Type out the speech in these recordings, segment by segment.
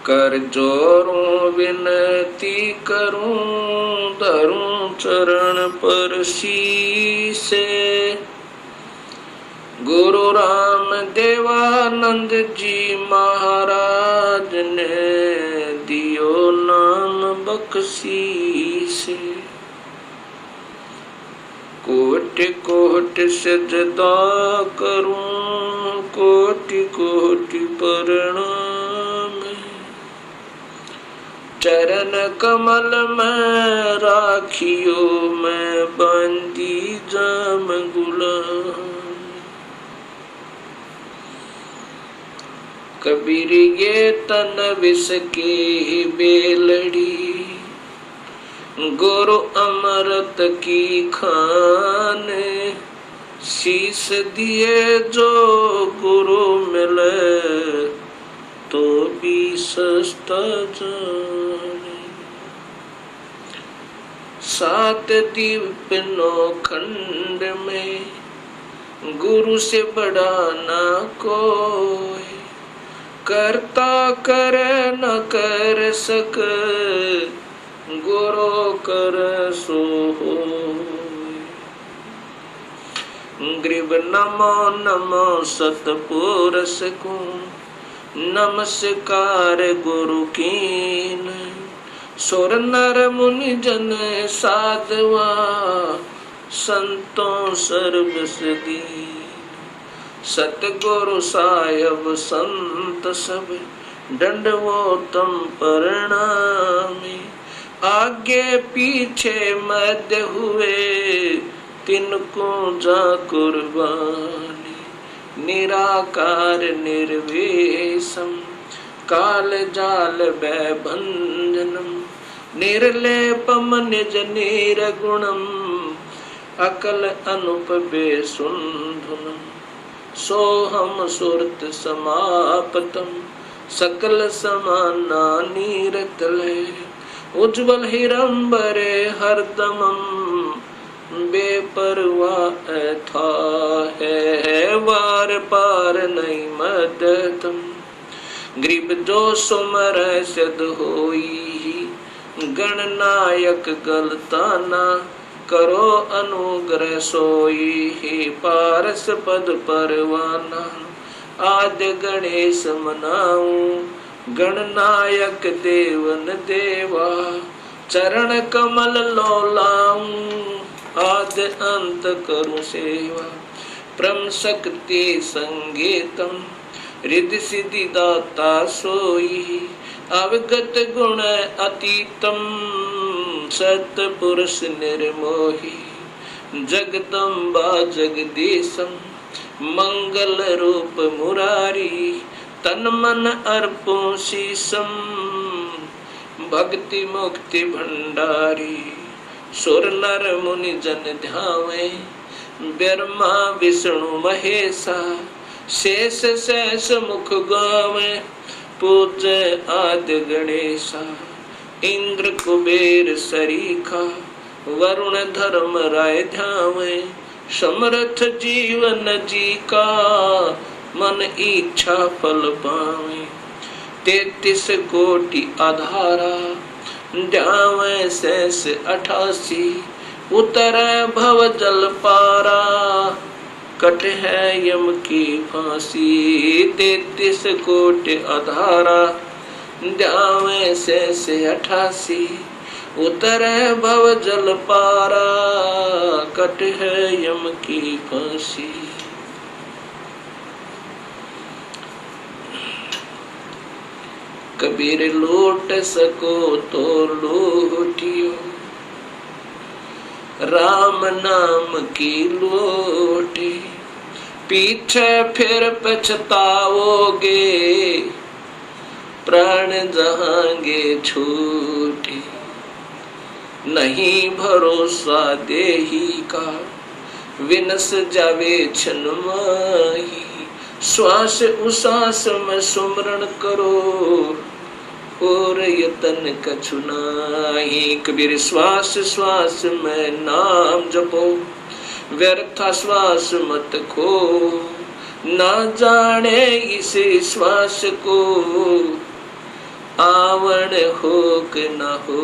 कर जोरूं विनती करूं, धरूं चरण पर शीसे। गुरु राम देवानंद जी महाराज ने दियो नाम बख्शीसे। कोटि कोटि सजदा करूं, कोटि कोटि प्रणाम। चरण कमल में राखियो, मैं बंदी जाम गुलाम। कबीर ये तन विष की बेलड़ी, गुरु अमृत की खान। शीस दिए जो गुरु मिले, तो भी सस्ता जाने। सात दीप नौ खंड में, गुरु से बड़ा ना कोई। करता कर न कर सक, गुरु कर सो होय। ग्रीव नमो नमो सतपुरुष को, नमस्कार गुरु कीन। सुर नर मुनि जन साधवा, संतों सर्वस दीन। सतगुरु साहिब संत सब, दंडवोतम प्रणामी। आगे पीछे मध्य हुए, तिनको जा कुर्बानी। निराकार निर्वेशम, काल जाल भंजनम। निर्लेपम निज निर्गुणम, अकल अनुप बेसुंधुनम। सोहम सुरत समापतम, सकल समाना नीरतले। उज्ज्वल हिरंबरे हरदमम, बेपरवाह था है वार पार नहीं मदतम। ग्रीब जो सुमर सिद्ध होई, गणनायक गलताना। करो अनुग्रह सोई, हे पारस पद परवाना। आद्य गणेश मनाऊं, गणनायक देवन देवा। चरण कमल लोलाऊं, आद्य अंत करूं सेवा। परम शक्ति संगीतम, रिद्धि सिद्धि दाता सोई। अवगत गुण अतीतम, सतपुरुष निर्मोही। जगदम्बा जगदीशम, मंगल रूप मुरारी। तन मन अर्पों शीसम, भक्ति मुक्ति भंडारी। सुर नर मुनि जन ध्यावे, ब्रह्मा विष्णु महेशा। शेष शेष मुख गावे, पूज्य आदि गणेशा। इंद्र कुबेर सरीखा, वरुण धर्म राय ध्यावे। समर्थ जीवन जी का, मन इच्छा फल पावे। 33 कोटि आधारा, ध्यावे शेष 88। उतर भव जल पारा, कट है यम की फांसी। 33 कोटि आधारा, ध्यावे शेष 88। उतर भव जल पारा, कट है यम की फांसी। कबीर लूट सको तो लूटियो, राम नाम की लोटी। पीछे फिर पछताओगे, प्राण जहांगे छूटे। नहीं भरोसा देही का, विनस जावे छन माही। श्वास उसास में सुमरण करो, और यतन कछु नाही। कबीर श्वास श्वास में नाम जपो, व्यर्थ श्वास मत खो। ना जाने इस श्वास को, आवण हो कि न हो,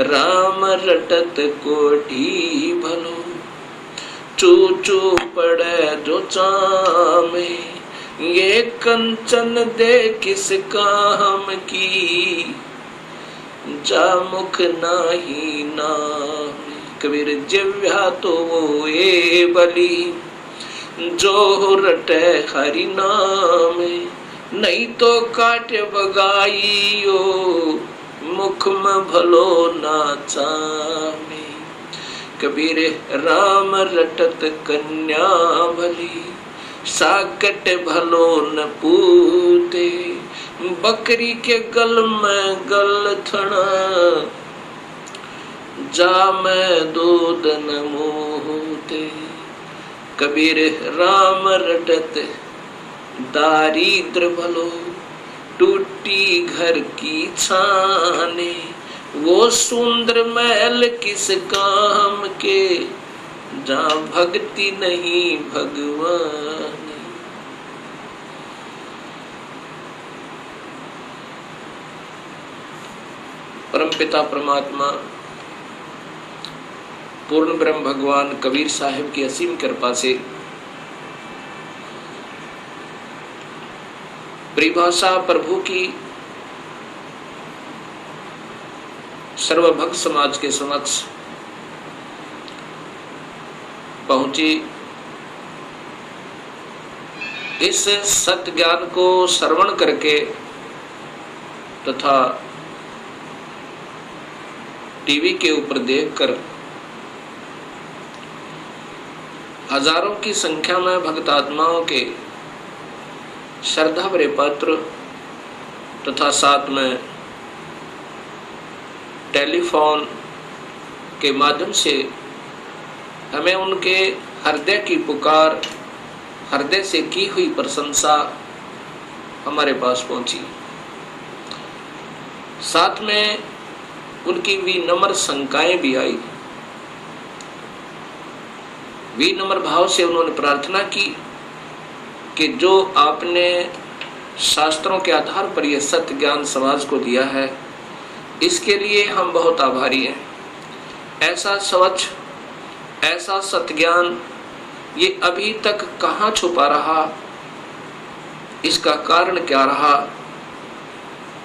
राम रटत कोठी भलो, चू चू पड़े जो चामे, ये कंचन दे किस काम की, जा मुख नाही नाम। कबीर जिव्या तो वो ए बली, जो रटे हरि नाम, नहीं तो काट बगाइयो, मुख में भलो ना चामे। कबीर राम रटत कन्या भली, साकट भलो न पूते, बकरी के गल में गल थना, जा में दूध न मोहते। कबीर राम रटत दारिद्र भलो, टूटी घर की छाने, वो सुंदर महल किस काम के, जहाँ भक्ति नहीं भगवान। परमपिता परमात्मा पूर्ण ब्रह्म भगवान कबीर साहिब की असीम कृपा से परिभाषा प्रभु की सर्वभक्त समाज के समक्ष पहुंची। इस सत्य ज्ञान को श्रवण करके तथा टीवी के ऊपर देखकर हजारों की संख्या में भक्त आत्माओं के श्रद्धा भरे पत्र तथा साथ में टेलीफोन के माध्यम से हमें उनके हृदय की पुकार, हृदय से की हुई प्रशंसा हमारे पास पहुंची। साथ में उनकी विनम्र शंकाएं भी आई। विनम्र भाव से उन्होंने प्रार्थना की कि जो आपने शास्त्रों के आधार पर यह सत्य ज्ञान समाज को दिया है, इसके लिए हम बहुत आभारी हैं। ऐसा स्वच्छ, ऐसा सत्य ज्ञान ये अभी तक कहाँ छुपा रहा, इसका कारण क्या रहा?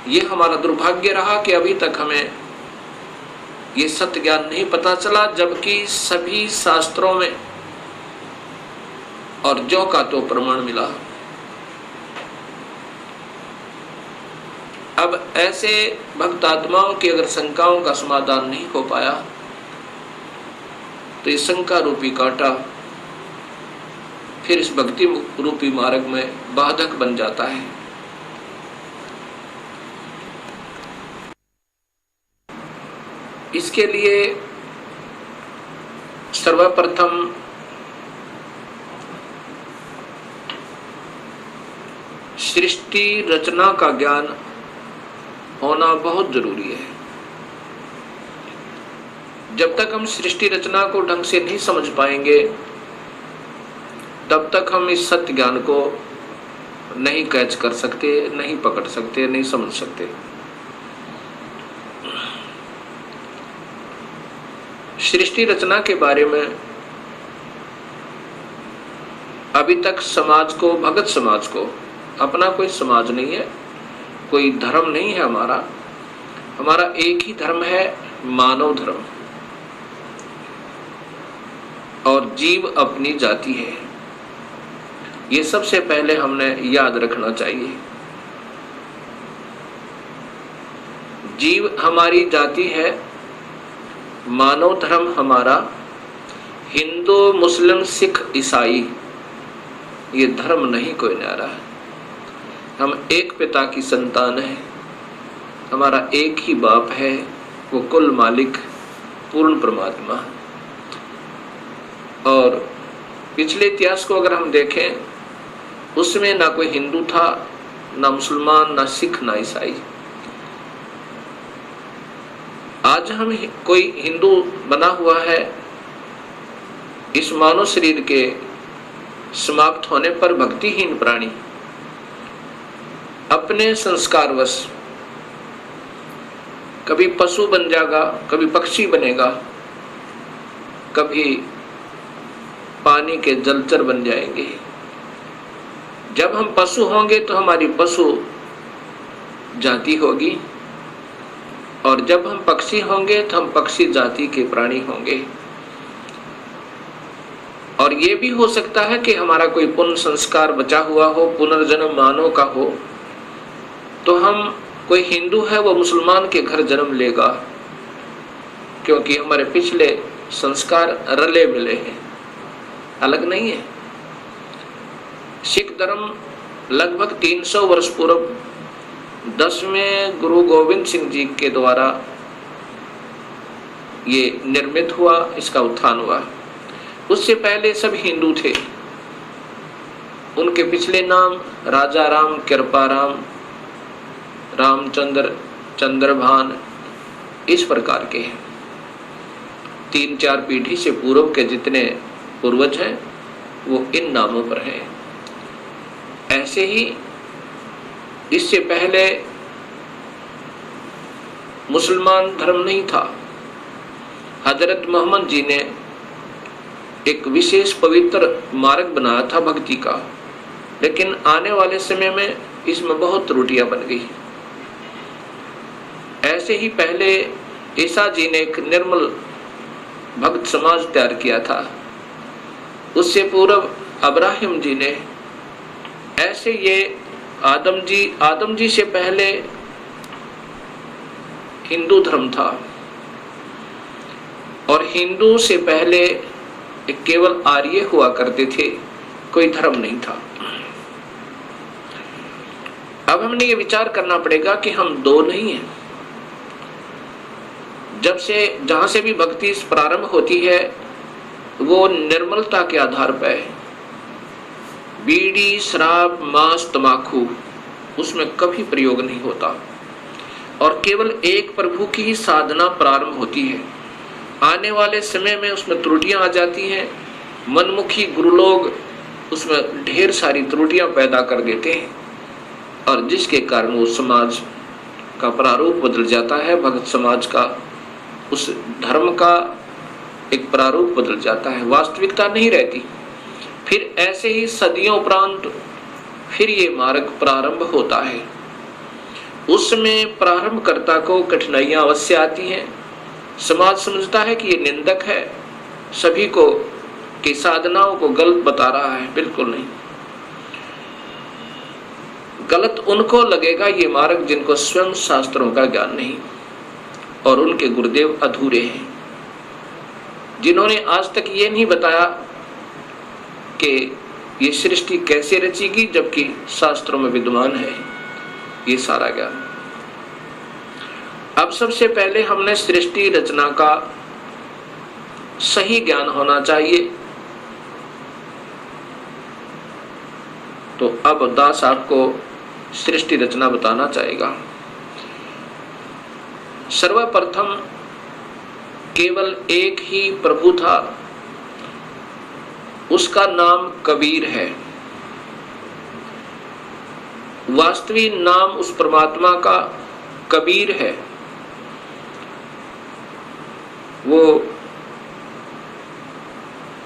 ये हमारा दुर्भाग्य रहा कि अभी तक हमें ये सत्य ज्ञान नहीं पता चला, जबकि सभी शास्त्रों में और जो का तो प्रमाण मिला। अब ऐसे भक्त आत्माओं की अगर शंकाओं का समाधान नहीं हो पाया तो इस शंका रूपी कांटा फिर इस भक्ति रूपी मार्ग में बाधक बन जाता है। इसके लिए सर्वप्रथम सृष्टि रचना का ज्ञान होना बहुत जरूरी है। जब तक हम सृष्टि रचना को ढंग से नहीं समझ पाएंगे, तब तक हम इस सत्य ज्ञान को नहीं कैच कर सकते, नहीं पकड़ सकते, नहीं समझ सकते। सृष्टि रचना के बारे में अभी तक समाज को, भगत समाज को, अपना कोई समाज नहीं है, कोई धर्म नहीं है हमारा एक ही धर्म है, मानव धर्म, और जीव अपनी जाति है। ये सबसे पहले हमने याद रखना चाहिए। जीव हमारी जाति है, मानव धर्म हमारा, हिंदू मुस्लिम सिख ईसाई ये धर्म नहीं कोई न्यारा है। हम एक पिता की संतान हैं, हमारा एक ही बाप है, वो कुल मालिक पूर्ण परमात्मा। और पिछले इतिहास को अगर हम देखें, उसमें ना कोई हिंदू था, ना मुसलमान, ना सिख, ना ईसाई। आज हम कोई हिंदू बना हुआ है, इस मानव शरीर के समाप्त होने पर भक्तिहीन प्राणी अपने संस्कारवश कभी पशु बन जाएगा, कभी पक्षी बनेगा, कभी पानी के जलचर बन जाएंगे। जब हम पशु होंगे तो हमारी पशु जाति होगी, और जब हम पक्षी होंगे तो हम पक्षी जाति के प्राणी होंगे। और ये भी हो सकता है कि हमारा कोई पुण्य संस्कार बचा हुआ हो, पुनर्जन्म मानव का हो, तो हम, कोई हिंदू है वो मुसलमान के घर जन्म लेगा, क्योंकि हमारे पिछले संस्कार रले मिले हैं, अलग नहीं है। सिख धर्म लगभग 300 वर्ष पूर्व 10वें गुरु गोविंद सिंह जी के द्वारा ये निर्मित हुआ, इसका उत्थान हुआ। उससे पहले सब हिंदू थे। उनके पिछले नाम राजा राम, कृपा राम, रामचंद्र, चंद्रभान, इस प्रकार के हैं। 3-4 पीढ़ी से पूर्व के जितने पूर्वज हैं वो इन नामों पर हैं। ऐसे ही इससे पहले मुसलमान धर्म नहीं था। हजरत मोहम्मद जी ने एक विशेष पवित्र मार्ग बनाया था भक्ति का, लेकिन आने वाले समय में इसमें बहुत त्रुटियां बन गई। ऐसे ही पहले ईसा जी ने एक निर्मल भक्त समाज तैयार किया था, उससे पूर्व अब्राहिम जी ने, ऐसे ये आदम जी से पहले हिंदू धर्म था, और हिंदू से पहले केवल आर्य हुआ करते थे, कोई धर्म नहीं था। अब हमने ये विचार करना पड़ेगा कि हम दो नहीं हैं। जहां से भी भक्ति प्रारंभ होती है वो निर्मलता के आधार पर है। बीड़ी, शराब, मांस, तमाकू उसमें कभी प्रयोग नहीं होता, और केवल एक प्रभु की ही साधना प्रारंभ होती है। आने वाले समय में उसमें त्रुटियां आ जाती हैं। मनमुखी गुरु लोग उसमें ढेर सारी त्रुटियां पैदा कर देते हैं, और जिसके कारण वो समाज का प्रारूप बदल जाता है। भक्त समाज का, उस धर्म का एक प्रारूप बदल जाता है, वास्तविकता नहीं रहती। फिर ऐसे ही सदियों उपरांत फिर ये मार्ग प्रारंभ होता है। उसमें प्रारंभकर्ता को कठिनाइयां अवश्य आती हैं। समाज समझता है कि ये निंदक है, सभी को की साधनाओं को गलत बता रहा है। बिल्कुल नहीं, गलत उनको लगेगा ये मार्ग जिनको स्वयं शास्त्रों का ज्ञान नहीं, और उनके गुरुदेव अधूरे हैं, जिन्होंने आज तक ये नहीं बताया कि ये सृष्टि कैसे रचेगी, जबकि शास्त्रों में विद्यमान है ये सारा ज्ञान। अब सबसे पहले हमने सृष्टि रचना का सही ज्ञान होना चाहिए। तो अब दास आपको सृष्टि रचना बताना चाहेगा। सर्वप्रथम केवल एक ही प्रभु था, उसका नाम कबीर है। वास्तविक नाम उस परमात्मा का कबीर है। वो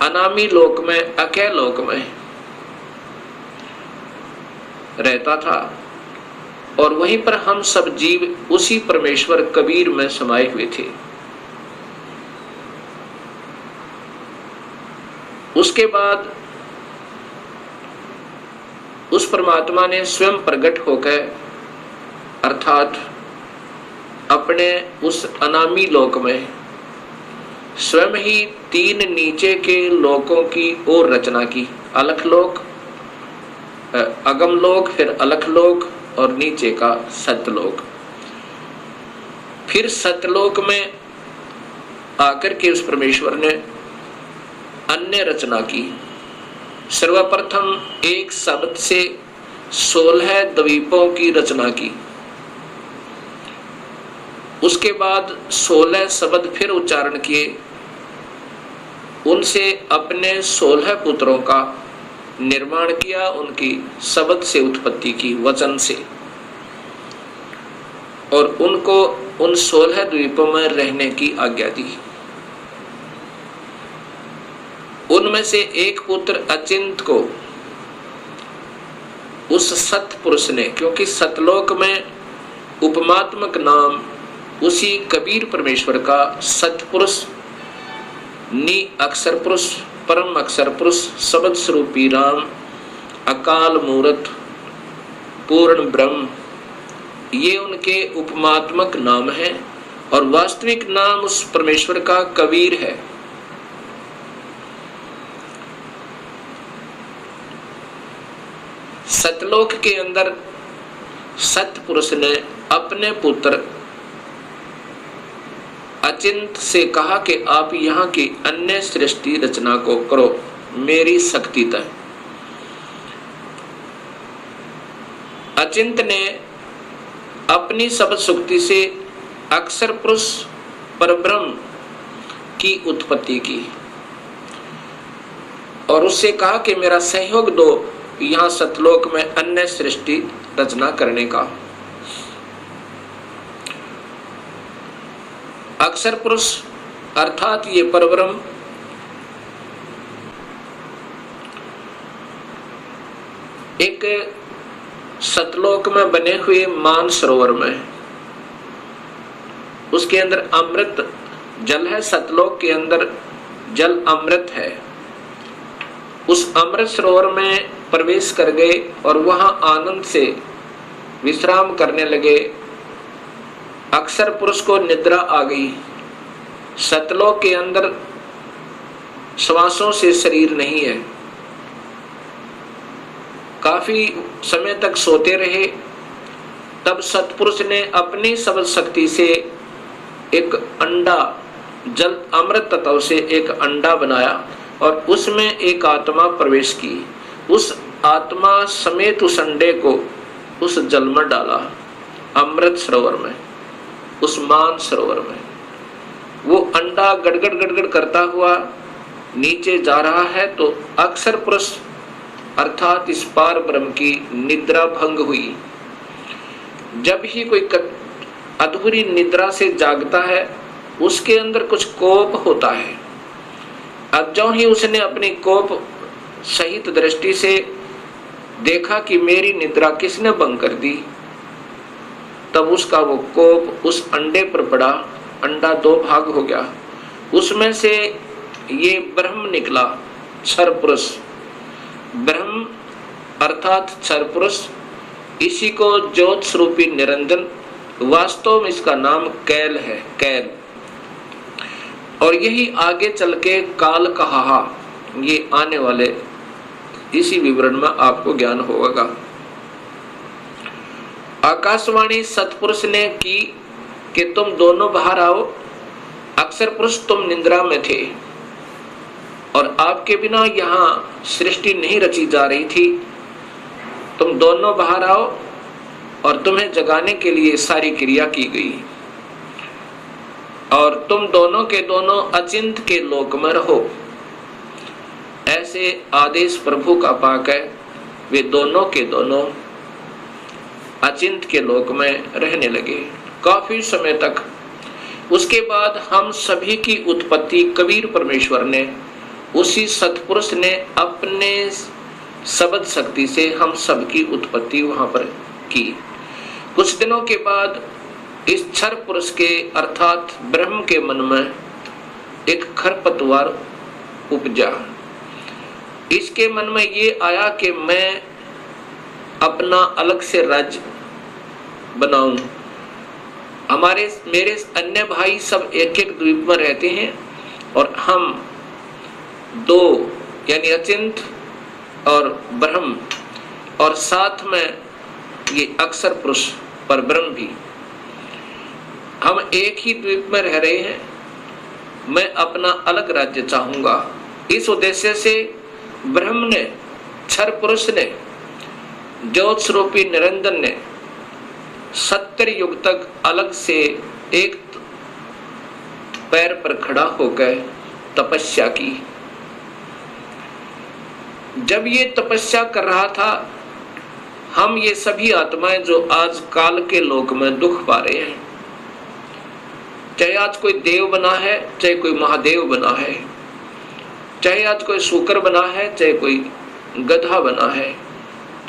अनामी लोक में, अकय लोक में रहता था, और वहीं पर हम सब जीव उसी परमेश्वर कबीर में समाये हुए थे। उसके बाद उस परमात्मा ने स्वयं प्रकट होकर, अर्थात अपने उस अनामी लोक में स्वयं ही 3 नीचे के लोकों की ओर रचना की। अलख लोक, अगम लोक, फिर अलख लोक, और नीचे का सतलोक। फिर सतलोक में आकर के उस परमेश्वर ने अन्य रचना की। सर्वप्रथम एक शब्द से 16 द्वीपों की रचना की। उसके बाद 16 शब्द फिर उच्चारण किए, उनसे अपने 16 पुत्रों का निर्माण किया, उनकी शब्द से उत्पत्ति की, वचन से। और उनको उन 16 द्वीपों में रहने की आज्ञा दी। उनमें से एक पुत्र अचिंत को उस सतपुरुष ने, क्योंकि सतलोक में उपमात्मक नाम उसी कबीर परमेश्वर का सतपुरुष, नि अक्षर पुरुष, परम अक्षर पुरुष, शब्द स्वरूपी राम, अकाल मूर्त, पूर्ण ब्रह्म, ये उनके उपमात्मक नाम है। और वास्तविक नाम उस परमेश्वर का कबीर है। सतलोक के अंदर सतपुरुष ने अपने पुत्र अचिंत से कहा कि आप यहाँ की अन्य सृष्टि रचना को करो मेरी शक्ति तक। अचिंत ने अपनी शब्द शक्ति से अक्षर पुरुष परब्रह्म की उत्पत्ति की और उससे कहा कि मेरा सहयोग दो यहाँ सतलोक में अन्य सृष्टि रचना करने का। अक्षर पुरुष अर्थात ये परब्रह्म एक सतलोक में बने हुए मान सरोवर में, उसके अंदर अमृत जल है। सतलोक के अंदर जल अमृत है। उस अमृत सरोवर में प्रवेश कर गए और वहां आनंद से विश्राम करने लगे। अक्षर पुरुष को निद्रा आ गई। सतलोक के अंदर श्वासों से शरीर नहीं है। काफी समय तक सोते रहे। तब सतपुरुष ने अपनी शब्द शक्ति से एक अंडा, जल अमृत तत्व से एक अंडा बनाया और उसमें एक आत्मा प्रवेश की। उस आत्मा समेत उस अंडे को उस जल में डाला, अमृत सरोवर में, उस मान सरोवर में। वो अंडा गड़गड़ गड़गड़ करता हुआ नीचे जा रहा है तो अक्षर पुरुष अर्थात इस पार ब्रह्म की निद्रा भंग हुई। जब ही कोई अधूरी निद्रा से जागता है उसके अंदर कुछ कोप होता है। अब जो ही उसने अपनी कोप सहित दृष्टि से देखा कि मेरी निद्रा किसने भंग कर दी, तब उसका वो कोप उस अंडे पर पड़ा। अंडा दो भाग हो गया। उसमें से ये ब्रह्म निकला, क्षर पुरुष। ब्रह्म अर्थात क्षर पुरुष, इसी को ज्योत स्वरूपी निरंजन, वास्तव में इसका नाम कैल है, कैल। और यही आगे चल के काल कहा, ये आने वाले इसी विवरण में आपको ज्ञान होगा। आकाशवाणी सतपुरुष ने की कि तुम दोनों बाहर आओ। अक्षर पुरुष तुम निद्रा में थे और आपके बिना यहाँ सृष्टि नहीं रची जा रही थी। तुम दोनों बाहर आओ और तुम्हें जगाने के लिए सारी क्रिया की गई और तुम दोनों के दोनों अचिंत के लोक में रहो। ऐसे आदेश प्रभु का पाक है। वे दोनों के दोनों अचिंत के लोक में रहने लगे काफी समय तक। उसके बाद हम सभी की उत्पत्ति कबीर परमेश्वर ने, उसी सतपुरुष ने अपने शब्द शक्ति से हम सबकी उत्पत्ति वहां पर की। कुछ दिनों के बाद इस क्षर पुरुष के अर्थात ब्रह्म के मन में एक खरपतवार उपजा। इसके मन में ये आया कि मैं अपना अलग से राज्य बनाऊं। मेरे अन्य भाई सब एक एक द्वीप में रहते हैं और हम दो यानी अचिंत और ब्रह्म और साथ में ये अक्षर पुरुष पर ब्रह्म भी, हम एक ही द्वीप में रह रहे हैं। मैं अपना अलग राज्य चाहूंगा। इस उद्देश्य से ब्रह्म ने, क्षर पुरुष ने, ज्योत स्वरूपी निरंजन ने 70 युग तक अलग से एक पैर पर खड़ा होकर तपस्या की। जब ये तपस्या कर रहा था, हम ये सभी आत्माएं जो आज काल के लोक में दुख पा रहे हैं, चाहे आज कोई देव बना है, चाहे कोई महादेव बना है, चाहे आज कोई शूकर बना है, चाहे कोई गधा बना है,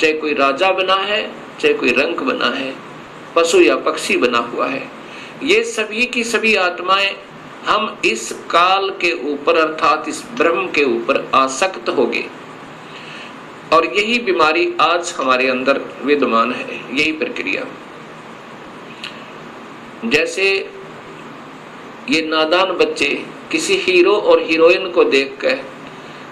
चाहे कोई राजा बना है, चाहे कोई रंक बना है, पशु या पक्षी बना हुआ है, ये सभी की सभी आत्माएं हम इस काल के ऊपर अर्थात इस ब्रह्म के ऊपर आसक्त हो गए। और यही बीमारी आज हमारे अंदर विद्यमान है, यही प्रक्रिया। जैसे ये नादान बच्चे किसी हीरो और हीरोइन को देखकर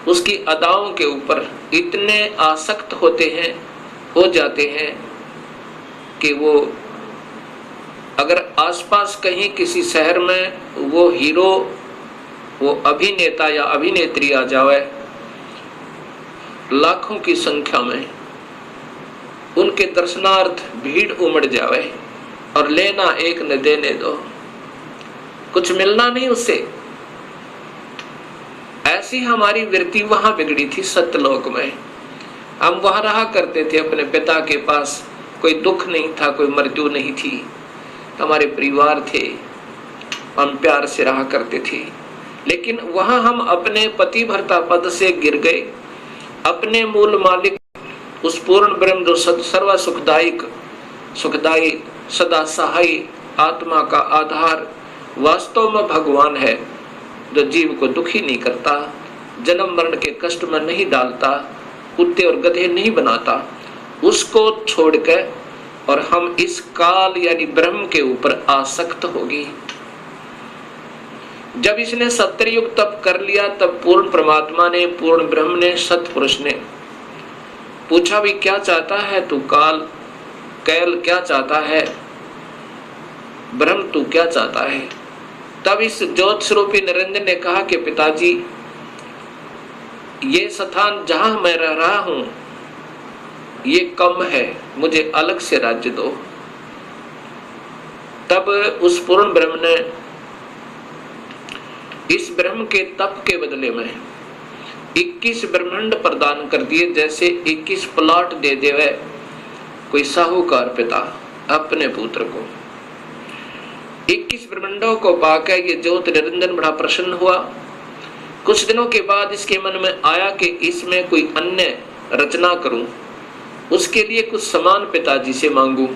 उसकी अदाओं के ऊपर इतने आसक्त हो जाते हैं कि वो अगर आसपास कहीं किसी शहर में वो हीरो, वो अभिनेता या अभिनेत्री आ जाए, लाखों की संख्या में उनके दर्शनार्थ भीड़ उमड़ जाए और लेना एक न देने दो, कुछ मिलना नहीं उससे। ऐसी हमारी वृत्ति वहां बिगड़ी थी सत्यलोक में। हम वहां रहा करते थे अपने पिता के पास, कोई दुख नहीं था, कोई मृत्यु नहीं थी, हमारे परिवार थे, हम प्यार से रहा करते थे। लेकिन वहां हम अपने पति भर्ता पद से गिर गए, अपने मूल मालिक उस पूर्ण ब्रह्म जो सर्व सुखदायी सदा सहाय आत्मा का आधार वास्तव में भगवान है, जो जीव को दुखी नहीं करता, जन्म मरण के कष्ट में नहीं डालता, कुत्ते और गधे नहीं बनाता, उसको छोड़कर और हम इस काल यानी ब्रह्म के ऊपर आसक्त होगी। जब इसने सत्युग तप कर लिया, तब पूर्ण परमात्मा ने, पूर्ण ब्रह्म ने, सतपुरुष ने पूछा भी क्या चाहता है तू काल, कैल क्या चाहता है, ब्रह्म तू क्या चाहता है। तब इस ज्योत स्वरूपी निरंजन ने कहा कि पिताजी, ये स्थान जहां मैं रह रहा हूं ये कम है, मुझे अलग से राज्य दो। तब उस पूर्ण ब्रह्म ने इस ब्रह्म के तप के बदले में 21 ब्रह्मांड प्रदान कर दिए, जैसे 21 प्लॉट दे देवे कोई साहूकार पिता अपने पुत्र को। 21 ब्रह्मांडों को पाकर ये ज्योत निरंजन बड़ा प्रसन्न हुआ। कुछ दिनों के बाद इसके मन में आया कि इसमें कोई अन्य रचना करूं, उसके लिए कुछ सामान पिताजी से मांगू।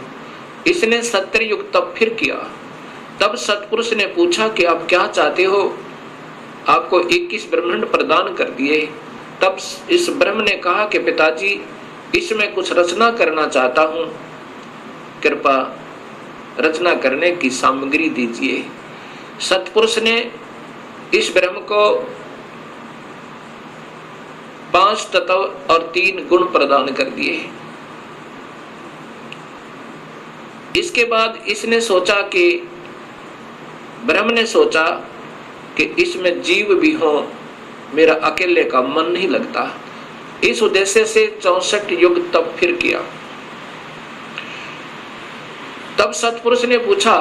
इसने सत्ययुग तप फिर किया। तब सतपुरुष ने पूछा कि आप क्या चाहते हो, आपको 21 ब्रह्मांड प्रदान कर दिए। तब इस ब्रह्म ने कहा कि पिताजी, इसमें कुछ रचना करना चाहता हूं, कृपा रचना करने की सामग्री दीजिए। सतपुरुष ने इस ब्रह्म को 5 तत्व और 3 गुण प्रदान कर दिए। इसके बाद इसने सोचा कि ब्रह्म ने सोचा कि इसमें जीव भी हो, मेरा अकेले का मन नहीं लगता। इस उद्देश्य से 64 युग तप फिर किया। तब सतपुरुष ने पूछा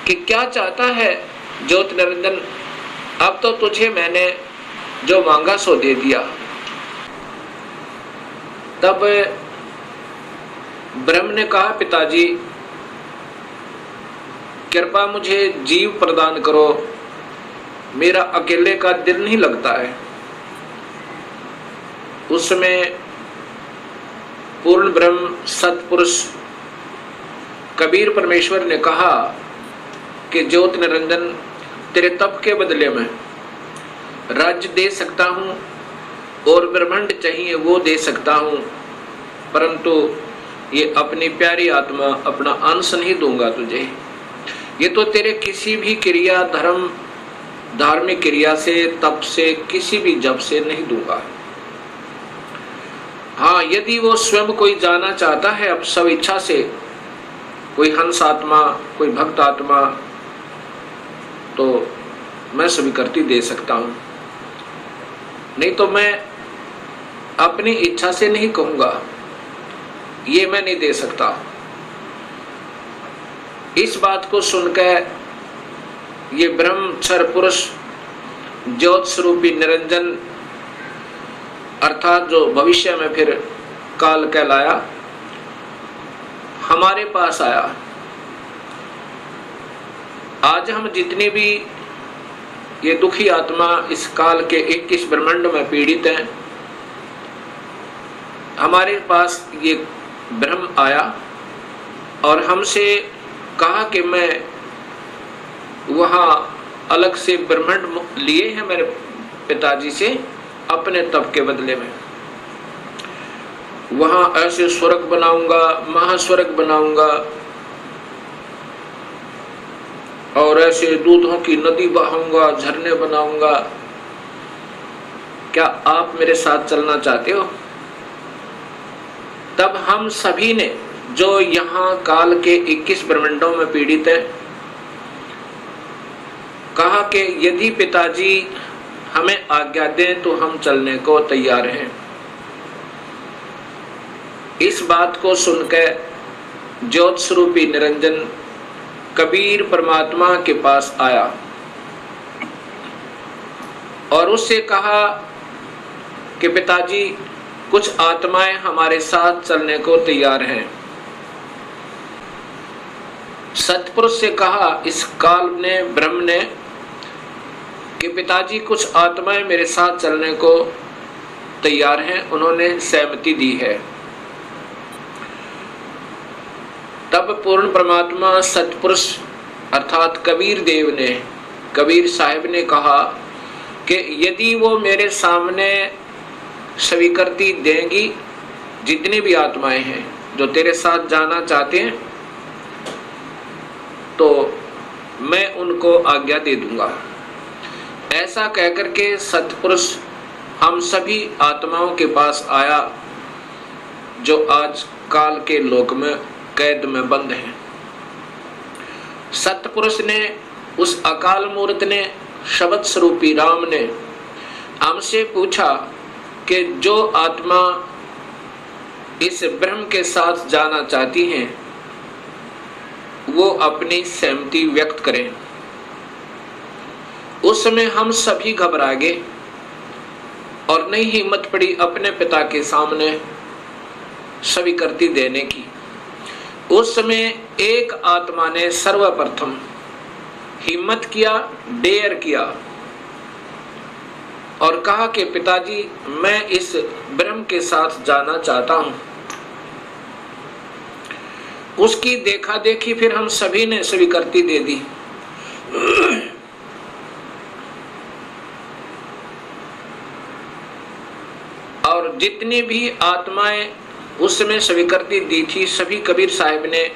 कि क्या चाहता है ज्योत निरंजन, अब तो तुझे मैंने जो मांगा सो दे दिया। तब ब्रह्म ने कहा पिताजी, कृपा मुझे जीव प्रदान करो, मेरा अकेले का दिल नहीं लगता है। उसमें पूर्ण ब्रह्म सतपुरुष कबीर परमेश्वर ने कहा कि ज्योत निरंजन, तेरे तप के बदले में राज्य दे सकता हूं और ब्रह्मांड चाहिए वो दे सकता हूं, परंतु ये अपनी प्यारी आत्मा, अपना अंश नहीं दूंगा तुझे। ये तो तेरे किसी भी क्रिया, धर्म, धार्मिक क्रिया से, तप से, किसी भी जप से नहीं दूंगा। हाँ, यदि वो स्वयं कोई जाना चाहता है अब सब इच्छा से, कोई हंस आत्मा, कोई भक्त आत्मा, तो मैं स्वीकृति दे सकता हूं, नहीं तो मैं अपनी इच्छा से नहीं कहूंगा, ये मैं नहीं दे सकता। इस बात को सुनकर ये ब्रह्मचर्य पुरुष ज्योत स्वरूपी निरंजन अर्थात जो भविष्य में फिर काल कहलाया, हमारे पास आया। आज हम जितनी भी ये दुखी आत्मा इस काल के 21 ब्रह्मांड में पीड़ित हैं, हमारे पास ये ब्रह्म आया और हमसे कहा कि मैं वहाँ अलग से ब्रह्मांड लिए हैं मेरे पिताजी से अपने तप के बदले में। वहाँ ऐसे स्वर्ग बनाऊंगा, महास्वर्ग बनाऊंगा और ऐसे दूधों की नदी बहाऊंगा, झरने बनाऊंगा। क्या आप मेरे साथ चलना चाहते हो? तब हम सभी ने जो यहाँ काल के 21 ब्रह्मांडों में पीड़ित है, कहा कि यदि पिताजी हमें आज्ञा दें तो हम चलने को तैयार हैं। इस बात को सुनकर ज्योत स्वरूपी निरंजन कबीर परमात्मा के पास आया और उससे कहा कि पिताजी, कुछ आत्माएं हमारे साथ चलने को तैयार हैं। सतपुरुष से कहा इस काल ने, ब्रह्म ने, कि पिताजी कुछ आत्माएं मेरे साथ चलने को तैयार हैं। उन्होंने सहमति दी है। तब पूर्ण परमात्मा सतपुरुष अर्थात कबीर देव ने, कबीर साहिब ने कहा कि यदि वो मेरे सामने स्वीकृति देंगी, जितनी भी आत्माएं हैं जो तेरे साथ जाना चाहते हैं, तो मैं उनको आज्ञा दे दूंगा। ऐसा कहकर के सतपुरुष हम सभी आत्माओं के पास आया जो आज काल के लोक में कैद में बंद हैं। सतपुरुष ने, उस अकाल मूर्त ने, शब्द स्वरूपी राम ने हमसे पूछा कि जो आत्मा इस ब्रह्म के साथ जाना चाहती हैं वो अपनी सहमति व्यक्त करें। उस समय हम सभी घबरा गए और नहीं हिम्मत पड़ी अपने पिता के सामने स्वीकृति देने की। उस समय एक आत्मा ने सर्वप्रथम हिम्मत किया, डेयर किया और कहा कि पिताजी, मैं इस ब्रह्म के साथ जाना चाहता हूं। उसकी देखा देखी फिर हम सभी ने स्वीकृति दे दी। और जितनी भी आत्माएं उस समय स्वीकृति दी थी, सभी कबीर साहिब ने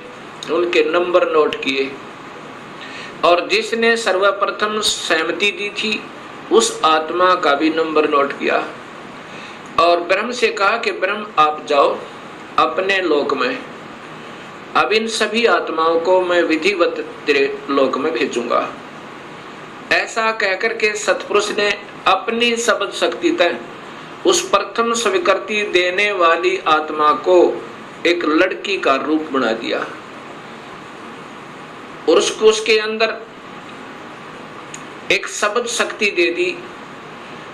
उनके नंबर नोट किए और जिसने सर्वप्रथम सहमति दी थी उस आत्मा का भी नंबर नोट किया और ब्रह्म से कहा कि ब्रह्म आप जाओ अपने लोक में, अब इन सभी आत्माओं को मैं विधिवत तेरे लोक में भेजूंगा। ऐसा कहकर के सतपुरुष ने अपनी शब्द शक्ति तक उस प्रथम स्वीकृति देने वाली आत्मा को एक लड़की का रूप बना दिया और उसको उसके अंदर एक शब्द शक्ति दे दी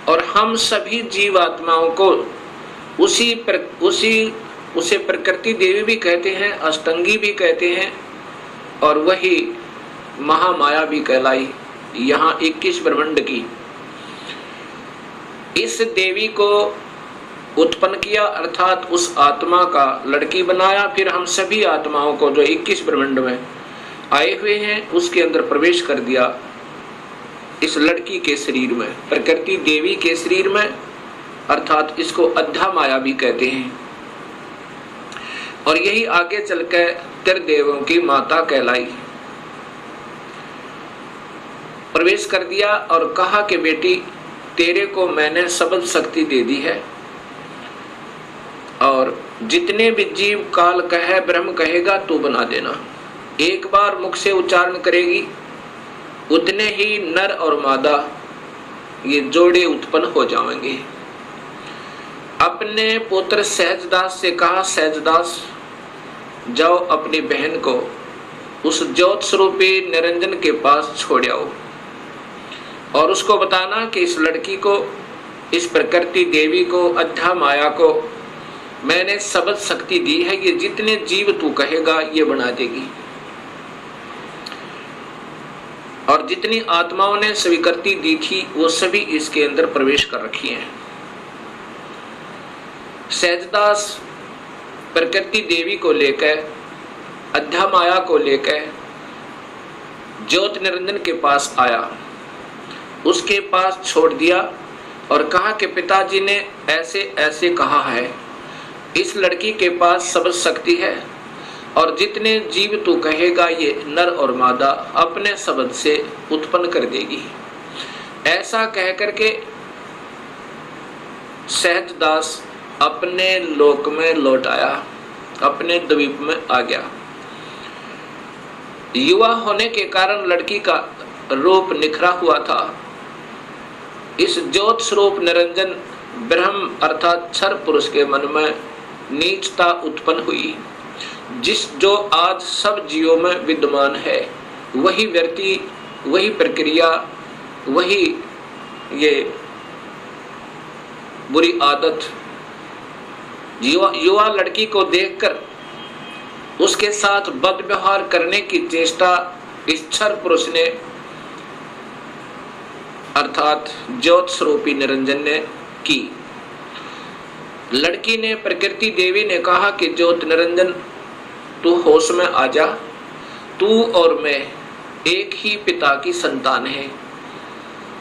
और हम सभी जीवात्माओं को उसे प्रकृति देवी भी कहते हैं, अष्टंगी भी कहते हैं और वही महामाया भी कहलाई। यहाँ 21 ब्रह्मांड की इस देवी को उत्पन्न किया अर्थात उस आत्मा का लड़की बनाया। फिर हम सभी आत्माओं को जो 21 ब्रह्मांड में आए हुए हैं उसके अंदर प्रवेश कर दिया, इस लड़की के शरीर में, प्रकृति देवी के शरीर में, अर्थात इसको अध्या माया भी कहते हैं और यही आगे चलकर त्रिदेवों की माता कहलाई। प्रवेश कर दिया और कहा कि बेटी, तेरे को मैंने शब्द शक्ति दे दी है और जितने भी जीव काल कहे, ब्रह्म कहेगा तू बना देना। एक बार मुख से उच्चारण करेगी उतने ही नर और मादा ये जोड़े उत्पन्न हो जाएंगे। अपने पुत्र सहजदास से कहा, सहजदास जाओ अपनी बहन को उस ज्योत स्वरूपी निरंजन के पास छोड़ आओ और उसको बताना कि इस लड़की को, इस प्रकृति देवी को, अध्या माया को मैंने शब्द शक्ति दी है, ये जितने जीव तू कहेगा ये बना देगी। और जितनी आत्माओं ने स्वीकृति दी थी वो सभी इसके अंदर प्रवेश कर रखी हैं। सहजदास प्रकृति देवी को लेकर, अध्यामाया को लेकर ज्योत निरंजन के पास आया, उसके पास छोड़ दिया और कहा कि पिताजी ने ऐसे ऐसे कहा है, इस लड़की के पास शब्द शक्ति है और जितने जीव तू कहेगा ये नर और मादा अपने शब्द से उत्पन्न कर देगी। ऐसा कह करके सहजदास अपने लोक में लौट आया, अपने द्वीप में आ गया। युवा होने के कारण लड़की का रूप निखरा हुआ था। इस ज्योत स्वरूप निरंजन ब्रह्म अर्थात क्षर पुरुष के मन में नीचता उत्पन्न हुई, जो आज सब जीवों में विद्यमान है। वही व्यक्ति, वही प्रक्रिया, वही ये बुरी आदत युवा लड़की को देखकर उसके साथ बद व्यवहार करने की चेष्टा इस क्षर पुरुष ने अर्थात ज्योत स्वरूपी निरंजन ने की। लड़की ने, प्रकृति देवी ने कहा कि ज्योत निरंजन तू होश में आ जा, तू और मैं एक ही पिता की संतान है।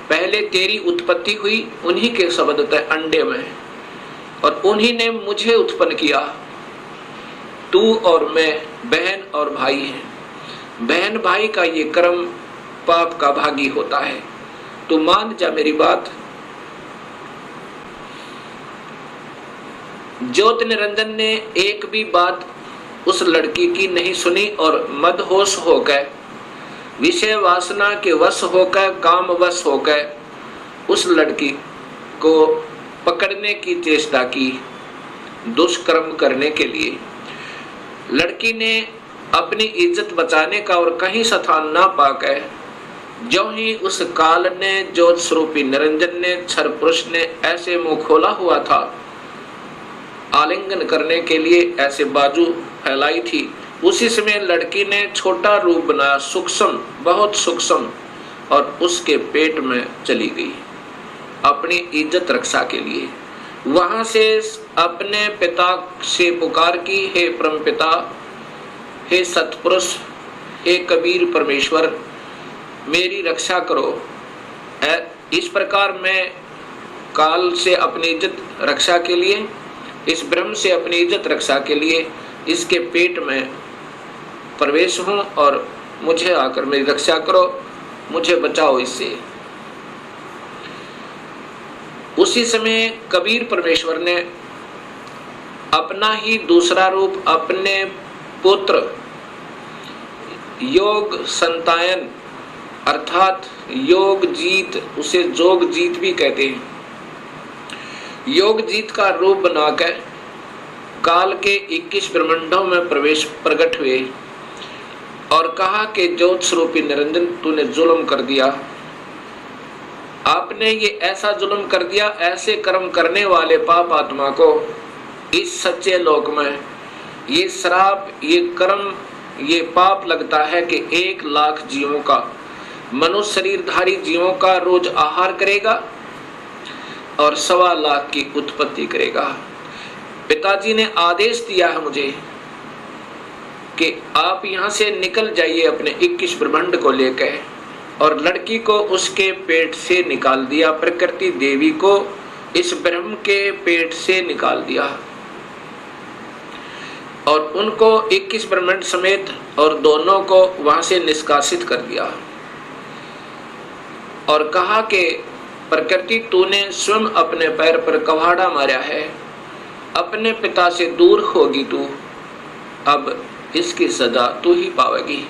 पहले तेरी उत्पत्ति हुई उन्हीं के शब्द थे अंडे में और उन्हीं ने मुझे उत्पन्न किया। तू और मैं बहन और भाई हैं। बहन भाई का ये कर्म पाप का भागी होता है। तू मान जा मेरी बात। ज्योत निरंजन ने एक भी बात उस लड़की की नहीं सुनी और मदहोश होकर, विषय वासना के वश होकर, काम वश होकर उस लड़की को पकड़ने की चेष्टा की, दुष्कर्म करने के लिए। लड़की ने अपनी इज्जत बचाने का और कहीं स्थान ना पाकर, जो ही उस काल ने, ज्योत स्वरूपी निरंजन ने, क्षर पुरुष ने ऐसे मुंह खोला हुआ था आलिंगन करने के लिए, ऐसे बाजू फैलाई थी, उसी समय लड़की ने छोटा रूप बनाया, सूक्ष्म, बहुत सूक्ष्म, और उसके पेट में चली गई अपनी इज्जत रक्षा के लिए। वहां से अपने पिता से पुकार की, हे परम पिता, हे सतपुरुष, हे कबीर परमेश्वर, मेरी रक्षा करो। इस प्रकार मैं काल से अपनी इज्जत रक्षा के लिए, इस ब्रह्म से अपनी इज्जत रक्षा के लिए इसके पेट में प्रवेश हूं और मुझे आकर मेरी रक्षा करो, मुझे बचाओ इससे। उसी समय कबीर परमेश्वर ने अपना ही दूसरा रूप अपने पुत्र योग संतायन अर्थात योग जीत, उसे जोग जीत भी कहते हैं, योग जीत का रूप बनाकर काल के 21 ब्रह्मांडों में प्रकट हुए और कहा कि ज्योत स्वरूपी निरंजन तूने जुल्म कर दिया। आपने ये ऐसा जुल्म कर दिया, ऐसे कर्म करने वाले पाप आत्मा को इस सच्चे लोक में ये श्राप, ये कर्म, ये पाप लगता है कि 1 लाख जीवों का, मनुष्य शरीरधारी जीवों का रोज आहार करेगा और 1.25 लाख की उत्पत्ति करेगा। पिताजी ने आदेश दिया है मुझे कि आप यहाँ से निकल जाइए अपने 21 ब्रह्मांड को लेकर, और लड़की को उसके पेट से निकाल दिया, प्रकृति देवी को इस ब्रह्म के पेट से निकाल दिया और उनको 21 ब्रह्मांड समेत और दोनों को वहां से निष्कासित कर दिया और कहा कि प्रकृति तूने स्वयं अपने पैर पर कवाड़ा मारा है, अपने पिता से दूर होगी तू, अब इसकी सजा तू ही पावेगी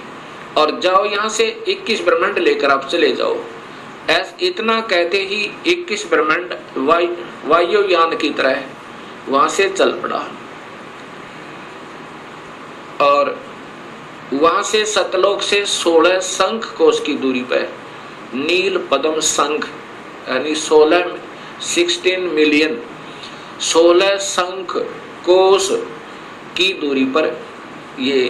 और जाओ यहाँ से 21 ब्रह्मांड लेकर आप चले जाओ। इतना कहते ही 21 ब्रह्मांड वायुयान की तरह वहां से चल पड़ा और वहां से सतलोक से 16 शंख कोश की दूरी पर नील पद्म शंख यानी 16 मिलियन 16 शंख कोस की दूरी पर ये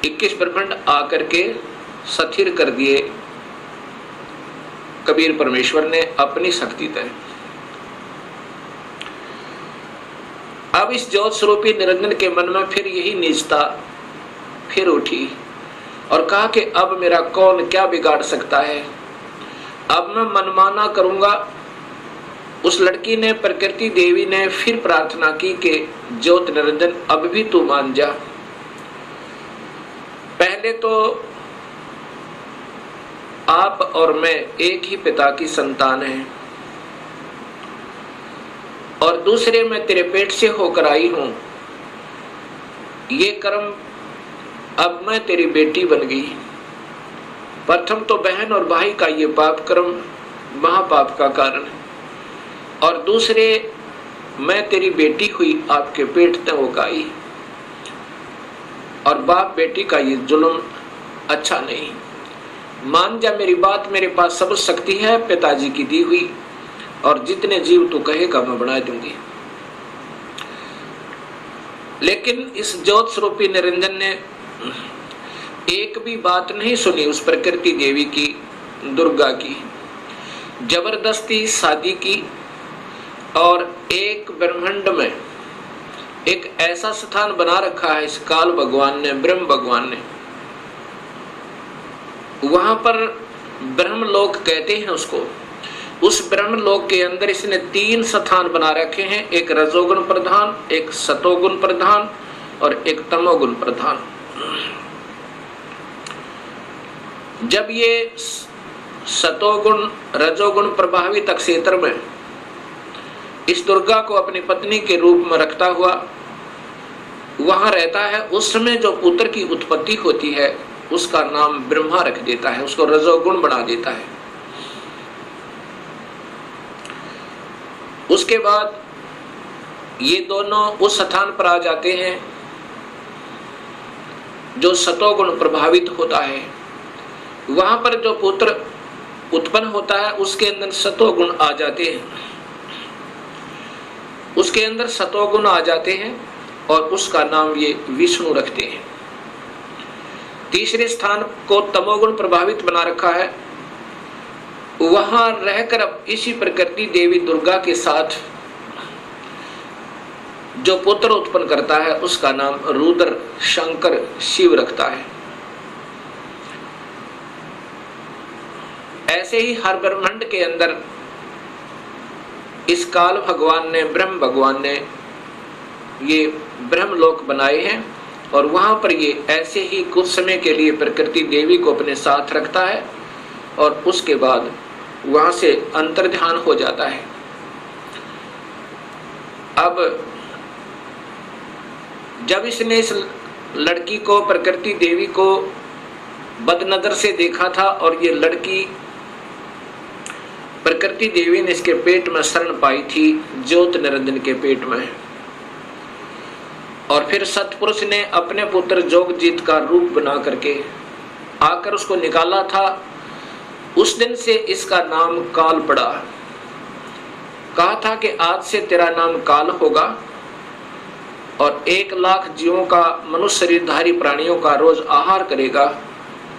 21 ब्रह्मांड आकर के स्थिर कर दिए कबीर परमेश्वर ने अपनी शक्ति तय। अब इस ज्योत स्वरूपी निरंजन के मन में फिर यही नीचता फिर उठी और कहा कि अब मेरा कौन क्या बिगाड़ सकता है, अब मैं मनमाना करूंगा। उस लड़की ने, प्रकृति देवी ने फिर प्रार्थना की कि ज्योत निरंजन अब भी तू मान जा। पहले तो आप और मैं एक ही पिता की संतान हैं, और दूसरे मैं तेरे पेट से होकर आई हूं। ये कर्म, अब मैं तेरी बेटी बन गई। प्रथम तो बहन और भाई का ये पाप कर्म महापाप का कारण, और दूसरे मैं तेरी बेटी हुई आपके पेट तक होकर आई, और बाप बेटी का ये जुल्म अच्छा नहीं। मान जा मेरी बात, मेरे पास सब शक्ति है पिताजी की दी हुई, और जितने जीव तू कहेगा मैं बना दूंगी। लेकिन इस ज्योत स्वरूपी निरंजन ने एक भी बात नहीं सुनी उस प्रकृति देवी की, दुर्गा की। जबरदस्ती शादी की, और एक ब्रह्मांड में एक ऐसा स्थान बना रखा है इस काल भगवान ने, ब्रह्म भगवान ने। वहां पर ब्रह्मलोक कहते हैं उसको। उस ब्रह्मलोक के अंदर इसने 3 स्थान बना रखे हैं, एक रजोगुण प्रधान, एक सतोगुण प्रधान और एक तमोगुण प्रधान। जब ये सतोगुण रजोगुण प्रभावित क्षेत्र में इस दुर्गा को अपनी पत्नी के रूप में रखता हुआ वहां रहता है, उस समय जो पुत्र की उत्पत्ति होती है उसका नाम ब्रह्मा रख देता है, उसको रजोगुण बना देता है। उसके बाद ये दोनों उस स्थान पर आ जाते हैं जो सतोगुण प्रभावित होता है। वहां पर जो पुत्र उत्पन्न होता है उसके अंदर सतोगुण आ जाते हैं, उसके अंदर सतोगुण आ जाते हैं, और उसका नाम ये विष्णु रखते हैं। तीसरे स्थान को तमोगुण प्रभावित बना रखा है। वहां रहकर अब इसी प्रकृति देवी दुर्गा के साथ जो पुत्र उत्पन्न करता है उसका नाम रुद्र शंकर शिव रखता है। ऐसे ही हर ब्रह्मांड के अंदर इस काल भगवान ने, ब्रह्म भगवान ने ये ब्रह्मलोक बनाए हैं, और वहां पर ये ऐसे ही कुछ समय के लिए प्रकृति देवी को अपने साथ रखता है, और उसके बाद वहां से अंतर्ध्यान हो जाता है। अब जब इसने इस लड़की को, प्रकृति देवी को बदनजर से देखा था, और ये लड़की प्रकृति देवी ने इसके पेट में शरण पाई थी, ज्योत निरंजन के पेट में, और फिर सतपुरुष ने अपने पुत्र जोगजीत का रूप बना करके आकर उसको निकाला था। उस दिन से इसका नाम काल पड़ा। कहा था कि आज से तेरा नाम काल होगा, और 1 लाख जीवों का, मनुष्य शरीरधारी प्राणियों का रोज आहार करेगा,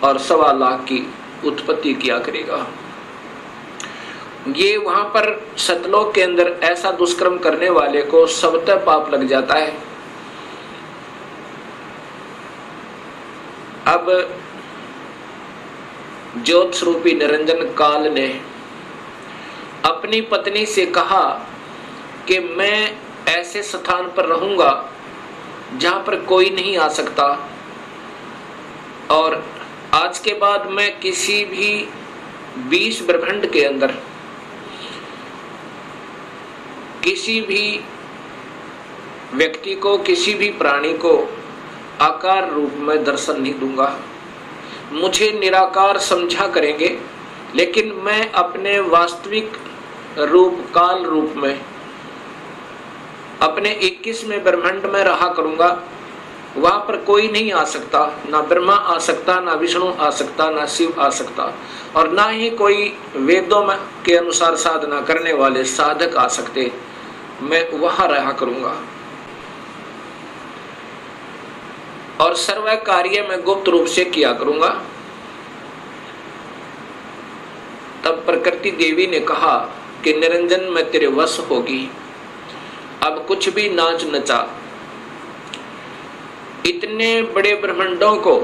और 1.25 लाख की उत्पत्ति किया करेगा। ये वहां पर सतलोक के अंदर ऐसा दुष्कर्म करने वाले को सबतः पाप लग जाता है। अब ज्योत स्वरूपी निरंजन काल ने अपनी पत्नी से कहा कि मैं ऐसे स्थान पर रहूंगा जहां पर कोई नहीं आ सकता, और आज के बाद मैं किसी भी 20 ब्रह्मांड के अंदर किसी भी व्यक्ति को, किसी भी प्राणी को आकार रूप में दर्शन नहीं दूंगा। मुझे निराकार समझा करेंगे, लेकिन मैं अपने वास्तविक रूप, काल रूप में अपने 21वें ब्रह्मांड में रहा करूंगा। वहां पर कोई नहीं आ सकता, ना ब्रह्मा आ सकता, ना विष्णु आ सकता, ना शिव आ सकता, और ना ही कोई वेदों में के अनुसार साधना करने वाले साधक आ सकते। मैं वहां रहा करूंगा। और सर्व कार्य मैं गुप्त रूप से किया करूंगा। तब प्रकृति देवी ने कहा कि निरंजन मैं तेरे वश होगी, अब कुछ भी नाच नचा। इतने बड़े ब्रह्मांडों को,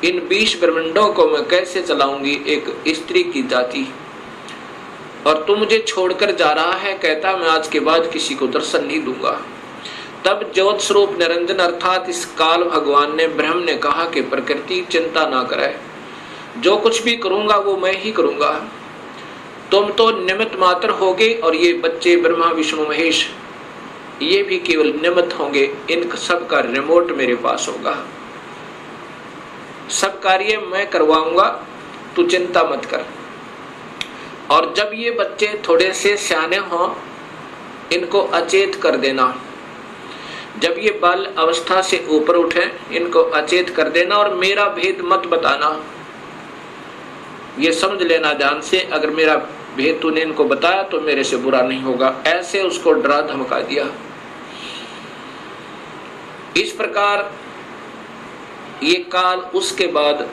इन 20 ब्रह्मांडों को मैं कैसे चलाऊंगी एक स्त्री की जाति, और तू मुझे छोड़कर जा रहा है, कहता मैं आज के बाद किसी को दर्शन नहीं दूंगा। तब ज्योत स्वरूप निरंजन अर्थात इस काल भगवान ने ब्रह्म ने कहा कि प्रकृति चिंता ना करे, जो कुछ भी करूंगा वो मैं ही करूंगा, तुम तो निमित्त मात्र होगे, और ये बच्चे ब्रह्मा विष्णु महेश ये भी केवल निमित्त होंगे, इन सब का रिमोट मेरे पास होगा, सब कार्य मैं करवाऊंगा, तू चिंता मत कर। और जब ये बच्चे थोड़े से सियाने हों इनको अचेत कर देना, जब ये बाल अवस्था से ऊपर उठे इनको अचेत कर देना, और मेरा भेद मत बताना, ये समझ लेना ध्यान से, अगर मेरा भेद तूने इनको बताया तो मेरे से बुरा नहीं होगा। ऐसे उसको डरा धमका दिया। इस प्रकार ये काल उसके बाद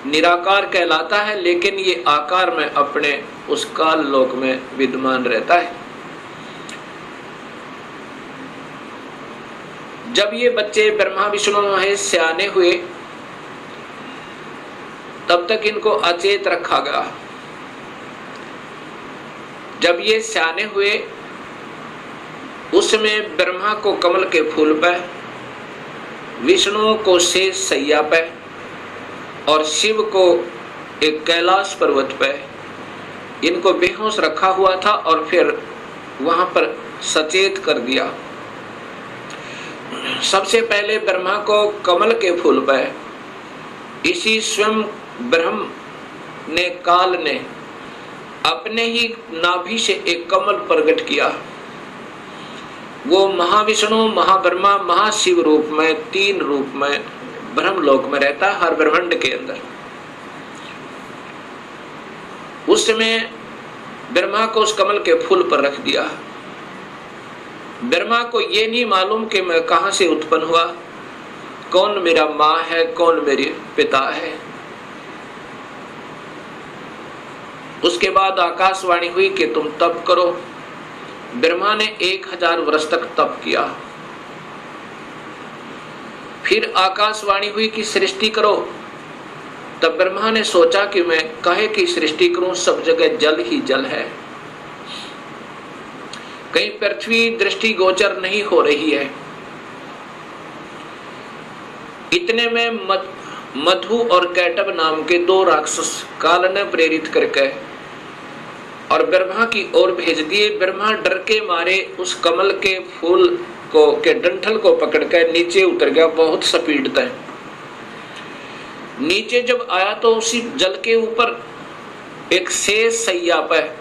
निराकार कहलाता है, लेकिन ये आकार में अपने उस काल लोक में विद्यमान रहता है। जब ये बच्चे ब्रह्मा विष्णु महेश सियाने हुए तब तक इनको अचेत रखा गया। जब ये सियाने हुए उसमें ब्रह्मा को कमल के फूल पे, विष्णु को शेष सैया पे, और शिव को एक कैलाश पर्वत पे इनको बेहोश रखा हुआ था, और फिर वहां पर सचेत कर दिया। सबसे पहले ब्रह्मा को कमल के फूल पे इसी स्वयं ब्रह्म ने काल ने अपने ही नाभि से एक कमल प्रकट किया। वो महाविष्णु महाब्रह्मा महाशिव रूप में, 3 रूप में ब्रह्मलोक में रहता है हर ब्रह्मांड के अंदर। उस समय ब्रह्मा को उस कमल के फूल पर रख दिया। ब्रह्मा को ये नहीं मालूम कि मैं कहां से उत्पन्न हुआ, कौन मेरा माँ है, कौन मेरे पिता है। उसके बाद आकाशवाणी हुई कि तुम तप करो। ब्रह्मा ने 1000 वर्ष तक तप किया। फिर आकाशवाणी हुई कि सृष्टि करो। तब ब्रह्मा ने सोचा कि मैं काहे की सृष्टि करूं, सब जगह जल ही जल है, कहीं पृथ्वी दृष्टि गोचर नहीं हो रही है। इतने में मधु और कैटब नाम के 2 राक्षस काल ने प्रेरित करके और ब्रह्मा की ओर भेज दिए। ब्रह्मा डर के मारे उस कमल के फूल को के डंठल को पकड़कर नीचे उतर गया बहुत स्पीड तक। नीचे जब आया तो उसी जल के ऊपर एक शेष सैया पर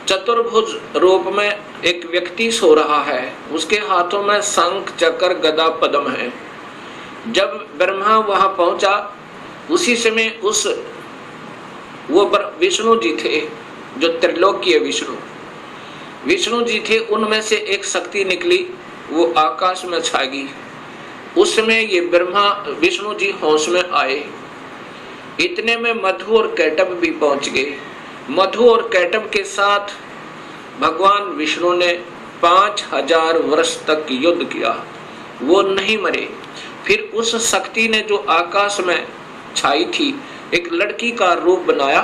चतुर्भुज रूप में एक व्यक्ति सो रहा है। उसके हाथों में शंख चक्र गदा पद्म है। जब ब्रह्मा वहां पहुंचा उसी समय उस वो विष्णु जी थे जो त्रिलोकीय विष्णु जी थे। उनमें से एक शक्ति निकली, वो आकाश में छा गई। उस समय ये ब्रह्मा विष्णु जी होश में आए। इतने में मधु और कैटब भी पहुंच गए। मधु और कैटब के साथ भगवान विष्णु ने 5000 वर्ष तक युद्ध किया, वो नहीं मरे। फिर उस शक्ति ने जो आकाश में छाई थी एक लड़की का रूप बनाया,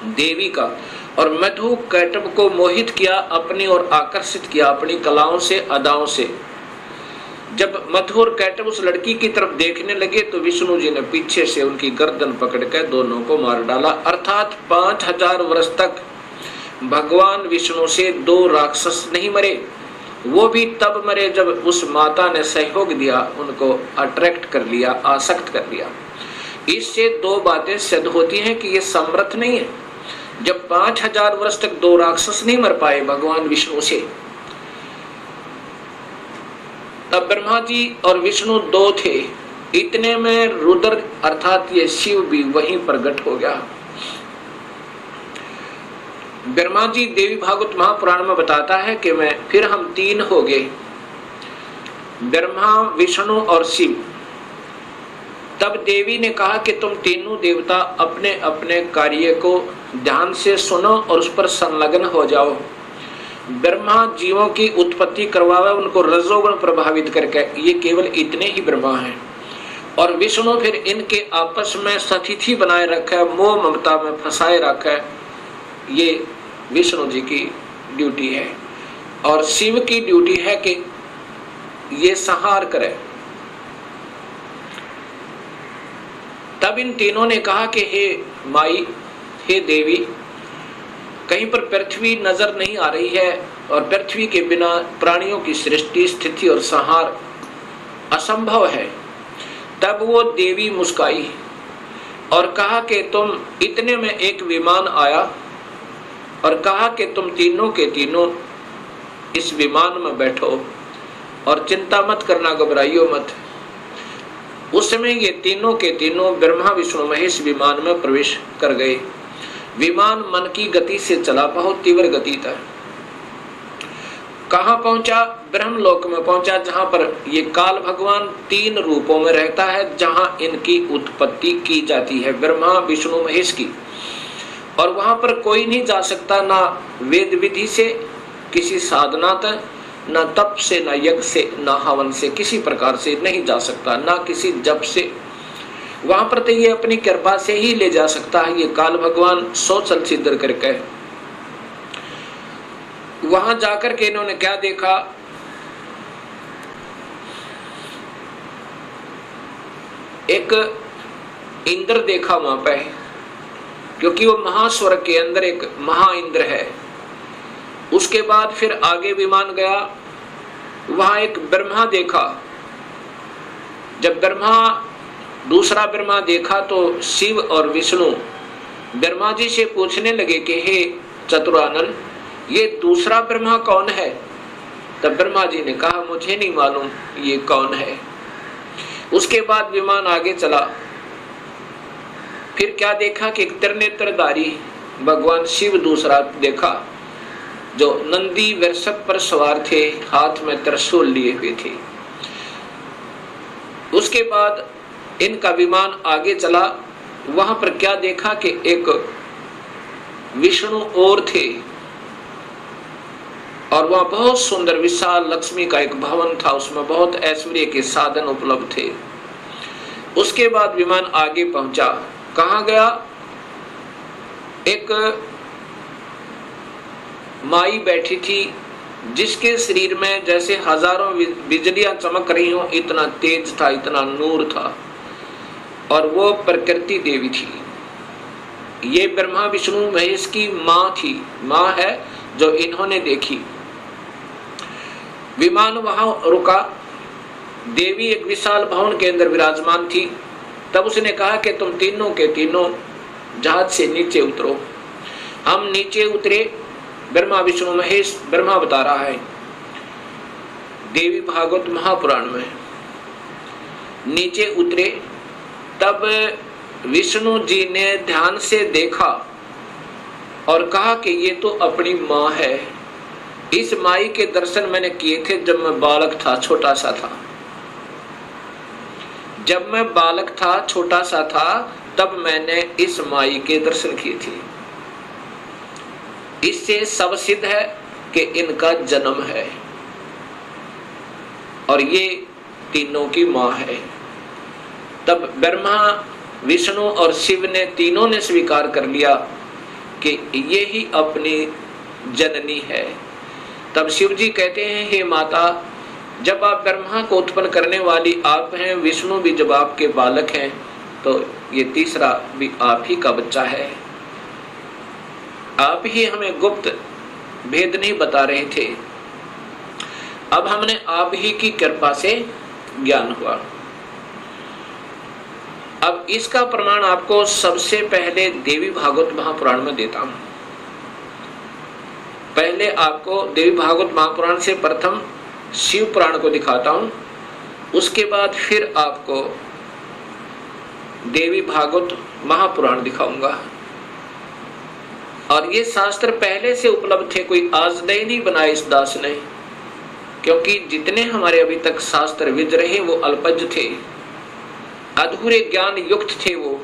देवी का, और मधु कैटब को मोहित किया, अपनी ओर आकर्षित किया अपनी कलाओं से, अदाओं से। जब मधु और कैटब उस लड़की की तरफ देखने लगे तो विष्णु जी ने पीछे से उनकी गर्दन पकड़कर दोनों को मार डाला। अर्थात 5000 वर्ष तक भगवान विष्णु से 2 राक्षस नहीं मरे। वो भी तब मरे जब उस माता ने सहयोग दिया, उनको अट्रैक्ट कर लिया, आसक्त कर लिया। इससे 2 बातें सिद्ध होती हैं कि ये समर्थ नहीं है। जब 5000 वर्ष तक 2 राक्षस नहीं मर पाए भगवान विष्णु से, तब ब्रह्मा जी और विष्णु 2 थे। इतने में रुद्र अर्थात ये शिव भी वहीं प्रकट हो गया। ब्रह्मा जी देवी भागवत महापुराण में बताता है कि मैं फिर हम 3 हो गए। ब्रह्मा, विष्णु और शिव। तब देवी ने कहा कि तुम तीनों देवता अपने अपने कार्य को ध्यान से सुनो और उस पर संलग्न हो जाओ। ब्रह्मा जीवों की उत्पत्ति करवावे, उनको रजोगुण प्रभावित करके, ये केवल इतने ही ब्रह्मा हैं। और विष्णु फिर इनके आपस में सतिथि बनाए रखा है, मोह ममता में फंसाए रखा है, ये विष्णु जी की ड्यूटी है। और शिव की ड्यूटी है कि ये संहार करे। तब इन तीनों ने कहा कि हे माई, हे देवी, कहीं पर पृथ्वी नजर नहीं आ रही है और पृथ्वी के बिना प्राणियों की सृष्टि, स्थिति और संहार असंभव है। तब वो देवी मुस्काई और कहा कि तुम, इतने में एक विमान आया और कहा कि तुम तीनों के तीनों इस विमान में बैठो और चिंता मत करना, घबराइयो मत। उस समय ये तीनों के तीनों ब्रह्मा, विष्णु, महेश विमान में प्रवेश कर गए। विमान मन की गति से चला, बहुत तीव्र गति था। कहां पहुंचा? ब्रह्मलोक में पहुंचा, जहां पर ये काल भगवान 3 रूपों में रहता है, जहां इनकी उत्पत्ति की जाती है, ब्रह्मा, विष्णु, महेश की। और वहां पर कोई नहीं जा सकता, ना वेद विधि से, किसी साधना तक, ना तप से, ना यज्ञ से, ना हवन से, किसी प्रकार से नहीं जा सकता, ना किसी जप से। वहां पर तो ये अपनी कृपा से ही ले जा सकता है, ये काल भगवान सोचल सिद्ध करके। वहां जाकर के इन्होंने क्या देखा? एक इंद्र देखा वहां पे, क्योंकि वो महास्वर्ग के अंदर एक महा इंद्र है। उसके बाद फिर आगे विमान गया, वहां एक ब्रह्मा देखा। जब दूसरा ब्रह्मा देखा तो शिव और विष्णु ब्रह्मा जी से पूछने लगे कि हे चतुरानन, ये दूसरा ब्रह्मा कौन है? तब ब्रह्मा जी ने कहा, मुझे नहीं मालूम ये कौन है। उसके बाद विमान आगे चला। फिर क्या देखा कि एक त्रिनेत्रधारी भगवान शिव दूसरा देखा, जो नंदी वृषभ पर सवार थे, हाथ में त्रिशूल लिए हुए थे। उसके बाद इनका विमान आगे चला। वहां पर क्या देखा कि एक विष्णु और थे, और वहां बहुत सुंदर विशाल लक्ष्मी का एक भवन था, उसमें बहुत ऐश्वर्य के साधन उपलब्ध थे। उसके बाद विमान आगे पहुंचा। कहां गया? एक माई बैठी थी, जिसके शरीर में जैसे हजारों बिजलियां चमक रही हो, इतना तेज था, इतना नूर था, और वो प्रकृति देवी थी। ये ब्रह्मा, विष्णु, महेश की माँ थी, माँ है जो इन्होंने देखी। विमान वहां रुका। देवी एक विशाल भवन के अंदर विराजमान थी। तब उसने कहा कि तुम तीनों के तीनों जहाज से नीचे उतरो। हम नीचे उतरे। ब्रह्मा, विष्णु, महेश, ब्रह्मा बता रहा है देवी भागवत महापुराण में, नीचे उतरे। तब विष्णु जी ने ध्यान से देखा और कहा कि ये तो अपनी माँ है। इस माई के दर्शन मैंने किए थे जब मैं बालक था, छोटा सा था। जब मैं बालक था, छोटा सा था, तब मैंने इस माई के दर्शन किए थे। इससे सब सिद्ध है कि इनका जन्म है और ये तीनों की माँ है। तब ब्रह्मा, विष्णु और शिव ने तीनों ने स्वीकार कर लिया कि ये ही अपनी जननी है। तब शिव जी कहते हैं, हे माता, जब आप ब्रह्मा को उत्पन्न करने वाली आप हैं, विष्णु भी जब आपके बालक हैं, तो ये तीसरा भी आप ही का बच्चा है। आप ही हमें गुप्त भेद नहीं बता रहे थे, अब हमने आप ही की कृपा से ज्ञान हुआ। अब इसका प्रमाण आपको सबसे पहले देवी भागवत महापुराण में देता हूं। पहले आपको देवी भागवत महापुराण से प्रथम शिव पुराण को दिखाता हूं, उसके बाद फिर आपको देवी भागवत महापुराण दिखाऊंगा। और ये शास्त्र पहले से उपलब्ध थे, कोई आज नहीं बनाए इस दास ने। क्योंकि जितने हमारे अभी तक शास्त्र विद रहे वो अल्पज्ञ थे, अधूरे ज्ञान युक्त थे, वो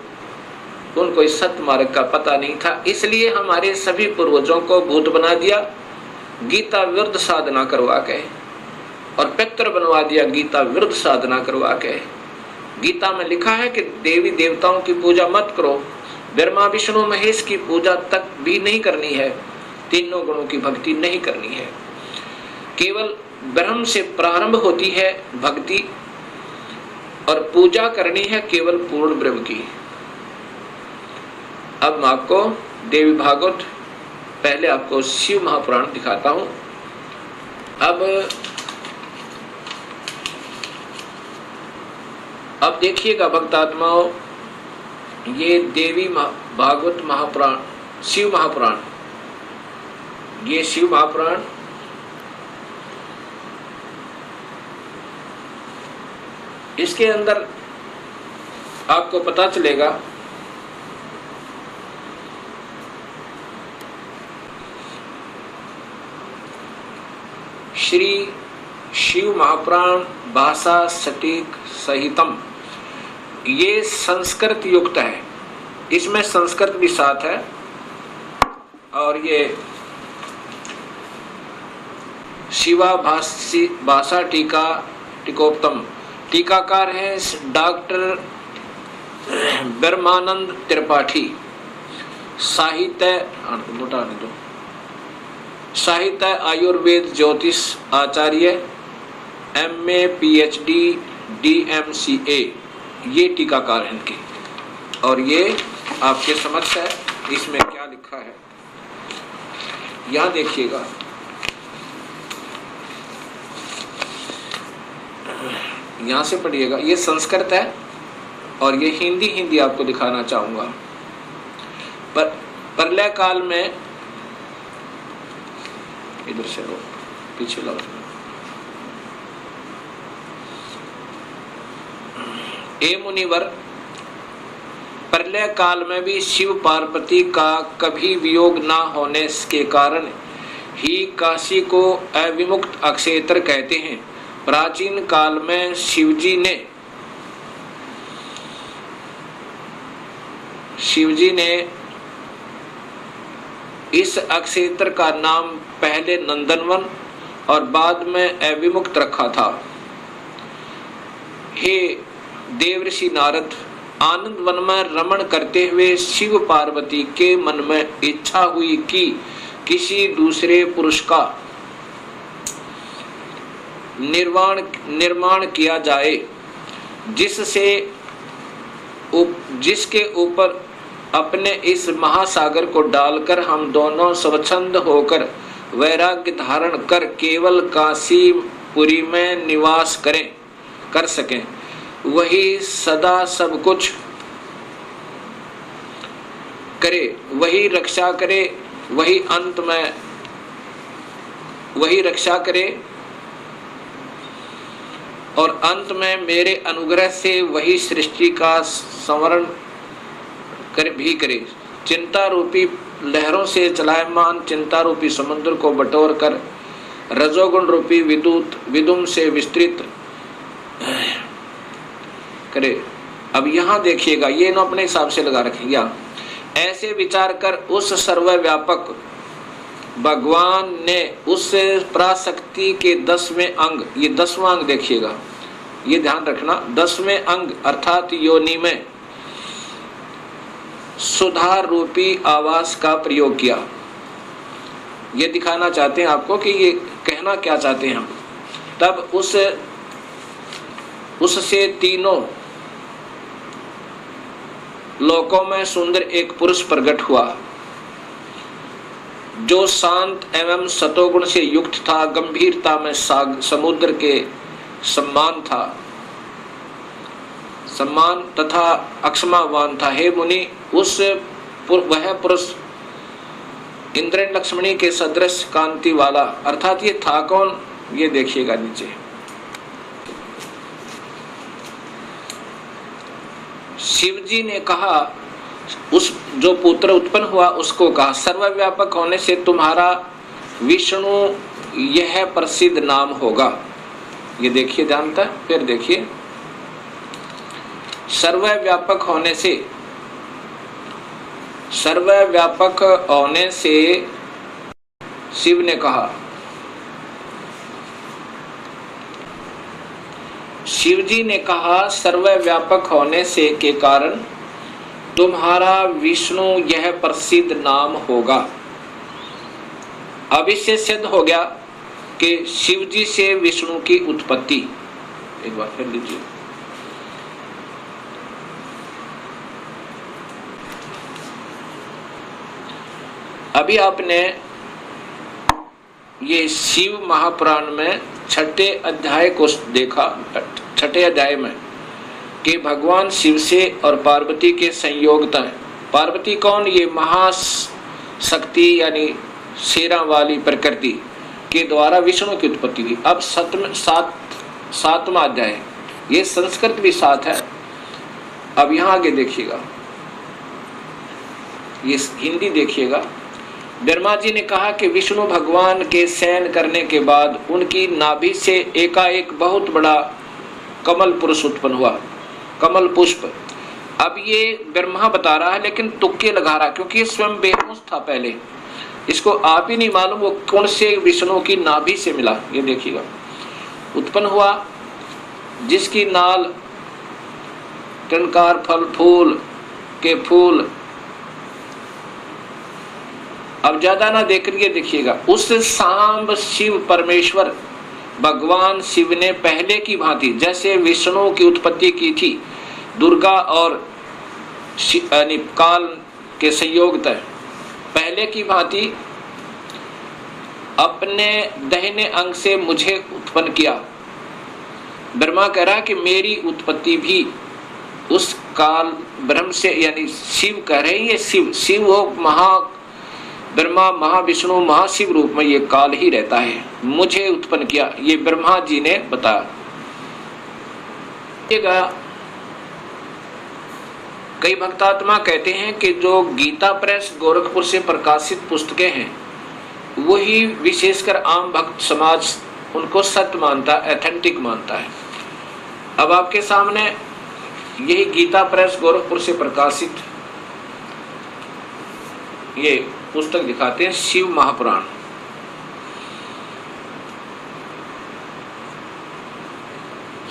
उनको इस सत्य मार्ग का पता नहीं था। इसलिए हमारे सभी पूर्वजों को भूत बना दिया गीता विरुद्ध साधना करवा के, और पितर बनवा दिया गीता विरुद्ध साधना करवा के। गीता में लिखा है कि देवी देवताओं की पूजा मत करो, ब्रह्मा विष्णु महेश की पूजा तक भी नहीं करनी है, तीनों गुणों की भक्ति नहीं करनी है। केवल ब्रह्म से प्रारंभ होती है भक्ति, और पूजा करनी है केवल पूर्ण ब्रह्म की। अब मैं आपको देवी भागवत, पहले आपको शिव महापुराण दिखाता हूं। अब देखिएगा भक्तात्माओं, ये देवी भागवत महापुराण, शिव महापुराण, ये शिव महापुराण इसके अंदर आपको पता चलेगा श्री शिव महापुराण भाषा सटीक सहितम, ये संस्कृत युक्त है, इसमें संस्कृत भी साथ है। और ये शिवा भाषा टीका टीकोत्तम, टीकाकार है डॉक्टर ब्रह्मानंद त्रिपाठी, साहित्य आयुर्वेद ज्योतिष आचार्य, MA PhD DMCA, ये टीकाकार हैं इनके। और ये आपके समक्ष है, इसमें क्या लिखा है यहाँ देखिएगा। यहाँ से पढ़िएगा, ये संस्कृत है और ये हिंदी आपको दिखाना चाहूंगा। पर प्रलय काल में, इधर से लो, पीछे लो, ए मुनिवर, प्रलय काल में भी शिव पार्वती का कभी वियोग ना होने के कारण ही काशी को अविमुक्त अक्षेत्र कहते हैं। प्राचीन काल में शिवजी ने इस अक्षेत्र का नाम पहले नंदनवन और बाद में अविमुक्त रखा था। हे देवर्षि नारद, आनंद वन में रमण करते हुए शिव पार्वती के मन में इच्छा हुई कि किसी दूसरे पुरुष का निर्माण किया जाए, जिसके ऊपर अपने इस महासागर को डालकर हम दोनों स्वच्छंद होकर वैराग्य धारण कर केवल काशीपुरी में निवास कर सकें। वही सदा सब कुछ करे, वही रक्षा करे, वही अंत में वही रक्षा करे और अंत में मेरे अनुग्रह से वही सृष्टि का संवरण भी करे। चिंता रूपी लहरों से चलायमान चिंता रूपी समुद्र को बटोर कर रजोगुण रूपी विदुम से विस्तृत करे। अब यहाँ देखिएगा, ये ना अपने हिसाब से लगा रखेंगे। ऐसे विचार कर उस सर्वव्यापक भगवान ने उस पराशक्ति के 10वें अंग, ये 10वां अंग देखिएगा, ये ध्यान रखना, 10वें अंग अर्थात योनि में सुधार रूपी आवास का प्रयोग किया। ये दिखाना चाहते हैं आपको कि ये कहना क्या चाहते हैं हम। तब उससे तीनों लोकों में सुंदर एक पुरुष प्रकट हुआ, जो शांत एवं सतोगुण से युक्त था, गंभीरता में समुद्र के सम्मान तथा अक्षमावान था। हे मुनि, वह पुरुष इंद्र लक्ष्मणी के सदृश कांति वाला, अर्थात ये था कौन, ये देखिएगा नीचे। शिवजी ने कहा, उस जो पुत्र उत्पन्न हुआ उसको कहा, सर्वव्यापक होने से तुम्हारा विष्णु यह प्रसिद्ध नाम होगा। ये देखिए ध्यान तक, फिर देखिए, सर्वव्यापक होने से, सर्वव्यापक होने से शिव ने कहा, शिव जी ने कहा सर्वव्यापक होने से के कारण तुम्हारा विष्णु यह प्रसिद्ध नाम होगा। अब इससे सिद्ध हो गया कि शिव जी से विष्णु की उत्पत्ति। एक बार फिर लीजिए, अभी आपने ये शिव महापुराण में छठे अध्याय को देखा। छठे अध्याय में कि भगवान शिव से और पार्वती के संयोगता है। पार्वती कौन? ये महाशक्ति यानी शेरा वाली प्रकृति के द्वारा विष्णु की उत्पत्ति हुई। अब सातवां अध्याय, ये संस्कृत भी साथ है। अब यहाँ आगे देखिएगा, ये हिंदी देखिएगा। ब्रह्मा जी ने कहा कि विष्णु भगवान के शयन करने के बाद उनकी नाभि से एकाएक बहुत बड़ा कमल पुरुष उत्पन्न हुआ, कमल पुष्प। अब ये ब्रह्मा बता रहा है, लेकिन तुक्के लगा रहा, क्योंकि ये स्वयं बेहोश था पहले, इसको आप ही नहीं मालूम वो कौन से विष्णु की नाभि से मिला। ये देखिएगा, उत्पन्न हुआ जिसकी नाल टनकार फल फूल के फूल। अब ज्यादा ना देख रही है, देखिएगा, उस सांब शिव परमेश्वर भगवान शिव ने पहले की भांति जैसे विष्णु की उत्पत्ति की थी दुर्गा और काल के संयोग तय, पहले की भांति अपने दाहिने अंग से मुझे उत्पन्न किया। ब्रह्मा कह रहा कि मेरी उत्पत्ति भी उस काल ब्रह्म से, यानी शिव कह रहे हैं, ये शिव हो, महा ब्रह्मा महाविष्णु महाशिव रूप में ये काल ही रहता है, मुझे उत्पन्न किया। ये ब्रह्मा जी ने बताया। कई भक्तात्मा कहते हैं कि जो गीता प्रेस गोरखपुर से प्रकाशित पुस्तकें हैं वही विशेषकर आम भक्त समाज उनको सत्य मानता, एथेंटिक मानता है। अब आपके सामने यही गीता प्रेस गोरखपुर से प्रकाशित ये पुस्तक दिखाते हैं, शिव महापुराण।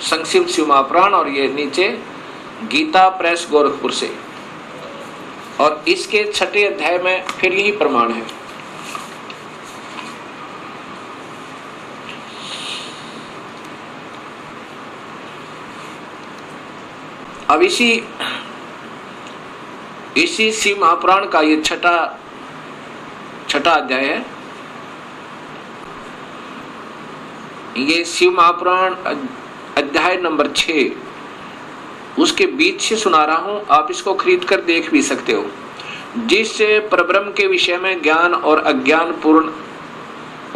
संक्षिप्त शिव महापुराण, और ये नीचे गीता प्रेस गोरखपुर से, और इसके छठे अध्याय में फिर यही प्रमाण है। अब इसी शिव महापुराण का ये छठा अध्याय है। ये शिव महापुराण अध्याय नंबर 6, उसके बीच से सुना रहा हूं, आप इसको खरीद कर देख भी सकते हो। जिस परब्रह्म के विषय में ज्ञान और अज्ञान पूर्ण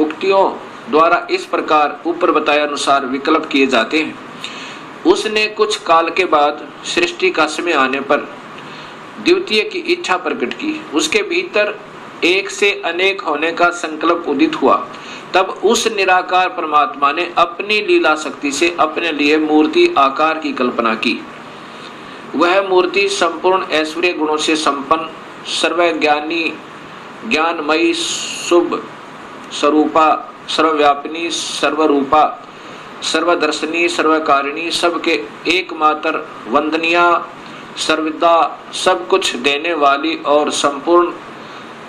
उक्तियों द्वारा इस प्रकार ऊपर बताए अनुसार विकल्प किए जाते हैं, उसने कुछ काल के बाद सृष्टि का समय आने पर द्वितीय की इच्छा प्रकट की। उसके भीतर एक से अनेक होने का संकल्प उदित हुआ। तब उस निराकार परमात्मा ने अपनी लीला शक्ति से अपने लिए मूर्ति आकार की कल्पना की। वह मूर्ति संपूर्ण ऐश्वर्य गुणों से संपन्न, सर्वज्ञानी, ज्ञानमयी, शुभ स्वरूपा, सर्वव्यापिनी, सर्वरूपा, सर्वदर्शनी, सर्वकारिणी, सबके एकमात्र वंदनिया, सर्वदा सब कुछ देने वाली और संपूर्ण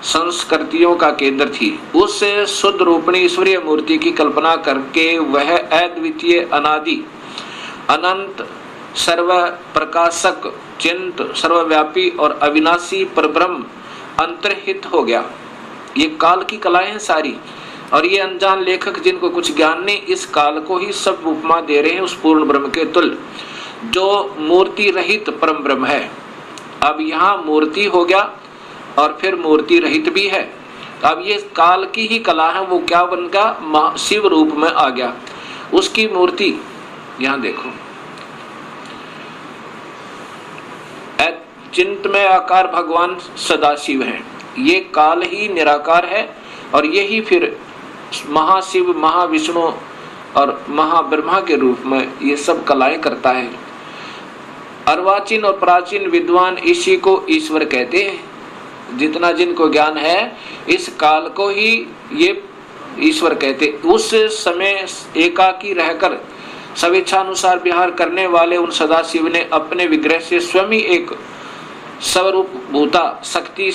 संस्कृतियों का केंद्र थी। उस शुद्ध रूपणी ईश्वरीय मूर्ति की कल्पना करके वह अद्वितीय, अनादि, अनंत, सर्व प्रकाशक, चिंत, सर्वव्यापी और अविनाशी परब्रह्म अंतर्हित हो गया। ये काल की कलाएं हैं सारी, और ये अनजान लेखक जिनको कुछ ज्ञान नहीं, इस काल को ही सब उपमा दे रहे हैं उस पूर्ण ब्रह्म के तुल्य, जो मूर्ति रहित परम ब्रह्म है। अब यहाँ मूर्ति हो गया और फिर मूर्ति रहित भी है। अब ये काल की ही कला है, वो क्या बन गया? शिव रूप में आ गया। उसकी मूर्ति यहाँ देखो, चिंत में आकार भगवान सदाशिव है। ये काल ही निराकार है और यही फिर महाशिव, महाविष्णु और महाब्रह्मा के रूप में ये सब कलाएं करता है। अर्वाचीन और प्राचीन विद्वान इसी को ईश्वर कहते हैं। जितना जिनको ज्ञान है इस काल को ही ये ईश्वर कहते। उस समय एकाकी रहकर स्वेच्छानुसार विहार करने वाले उन सदाशिव ने अपने विग्रह से स्वयं ही एक स्वरूप भूता शक्ति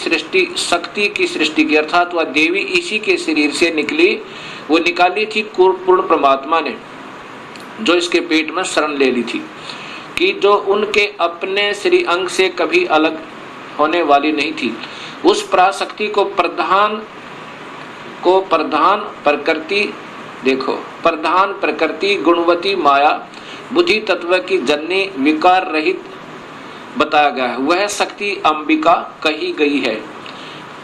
की सृष्टि की, अर्थात वह देवी इसी के शरीर से निकली, वो निकाली थी पूर्ण परमात्मा ने, जो इसके पेट में शरण ले ली थी, कि जो उनके अपने श्री अंग से कभी अलग होने वाली नहीं थी। उस पराशक्ति को प्रधान प्रकृति, देखो, प्रधान प्रकृति गुणवती माया बुद्धि तत्व की जननी विकार रहित बताया गया है। वह शक्ति अंबिका कही गई है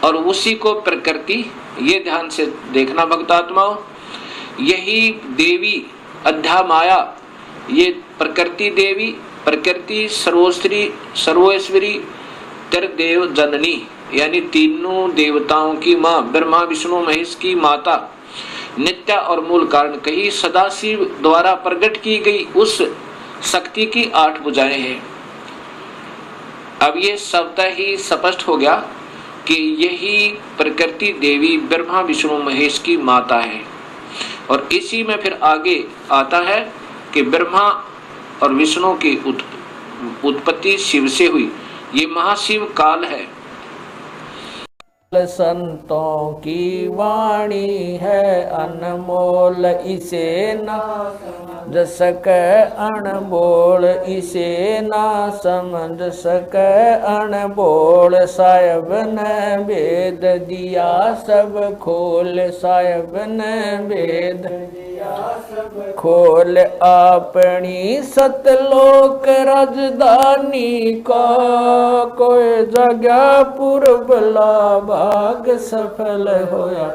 और उसी को प्रकृति, ये ध्यान से देखना भक्तात्माओं, यही देवी अध्या माया, ये प्रकृति देवी, प्रकृति सर्वोश्वरी त्रिदेव जननी, यानी तीनों देवताओं की माँ, ब्रह्मा विष्णु महेश की माता, नित्य और मूल कारण कही, सदाशिव द्वारा प्रकट की गई उस शक्ति की 8 भुजाएं हैं। अब ये शब्द ही स्पष्ट हो गया कि यही प्रकृति देवी ब्रह्मा विष्णु महेश की माता है। और इसी में फिर आगे आता है कि ब्रह्मा और विष्णु की उत्पत्ति शिव से हुई, ये महाशिव काल है। संतों की वाणी है अनमोल, इसे ना समझ सके अनबोल, इसे ना समझ सके अनबोल। साहिब ने वेद दिया सब खोल, साहिब ने वेद दिया सब खोल। अपनी सतलोक राजधानी को कोई जगह पूर्व भाग सफल होया।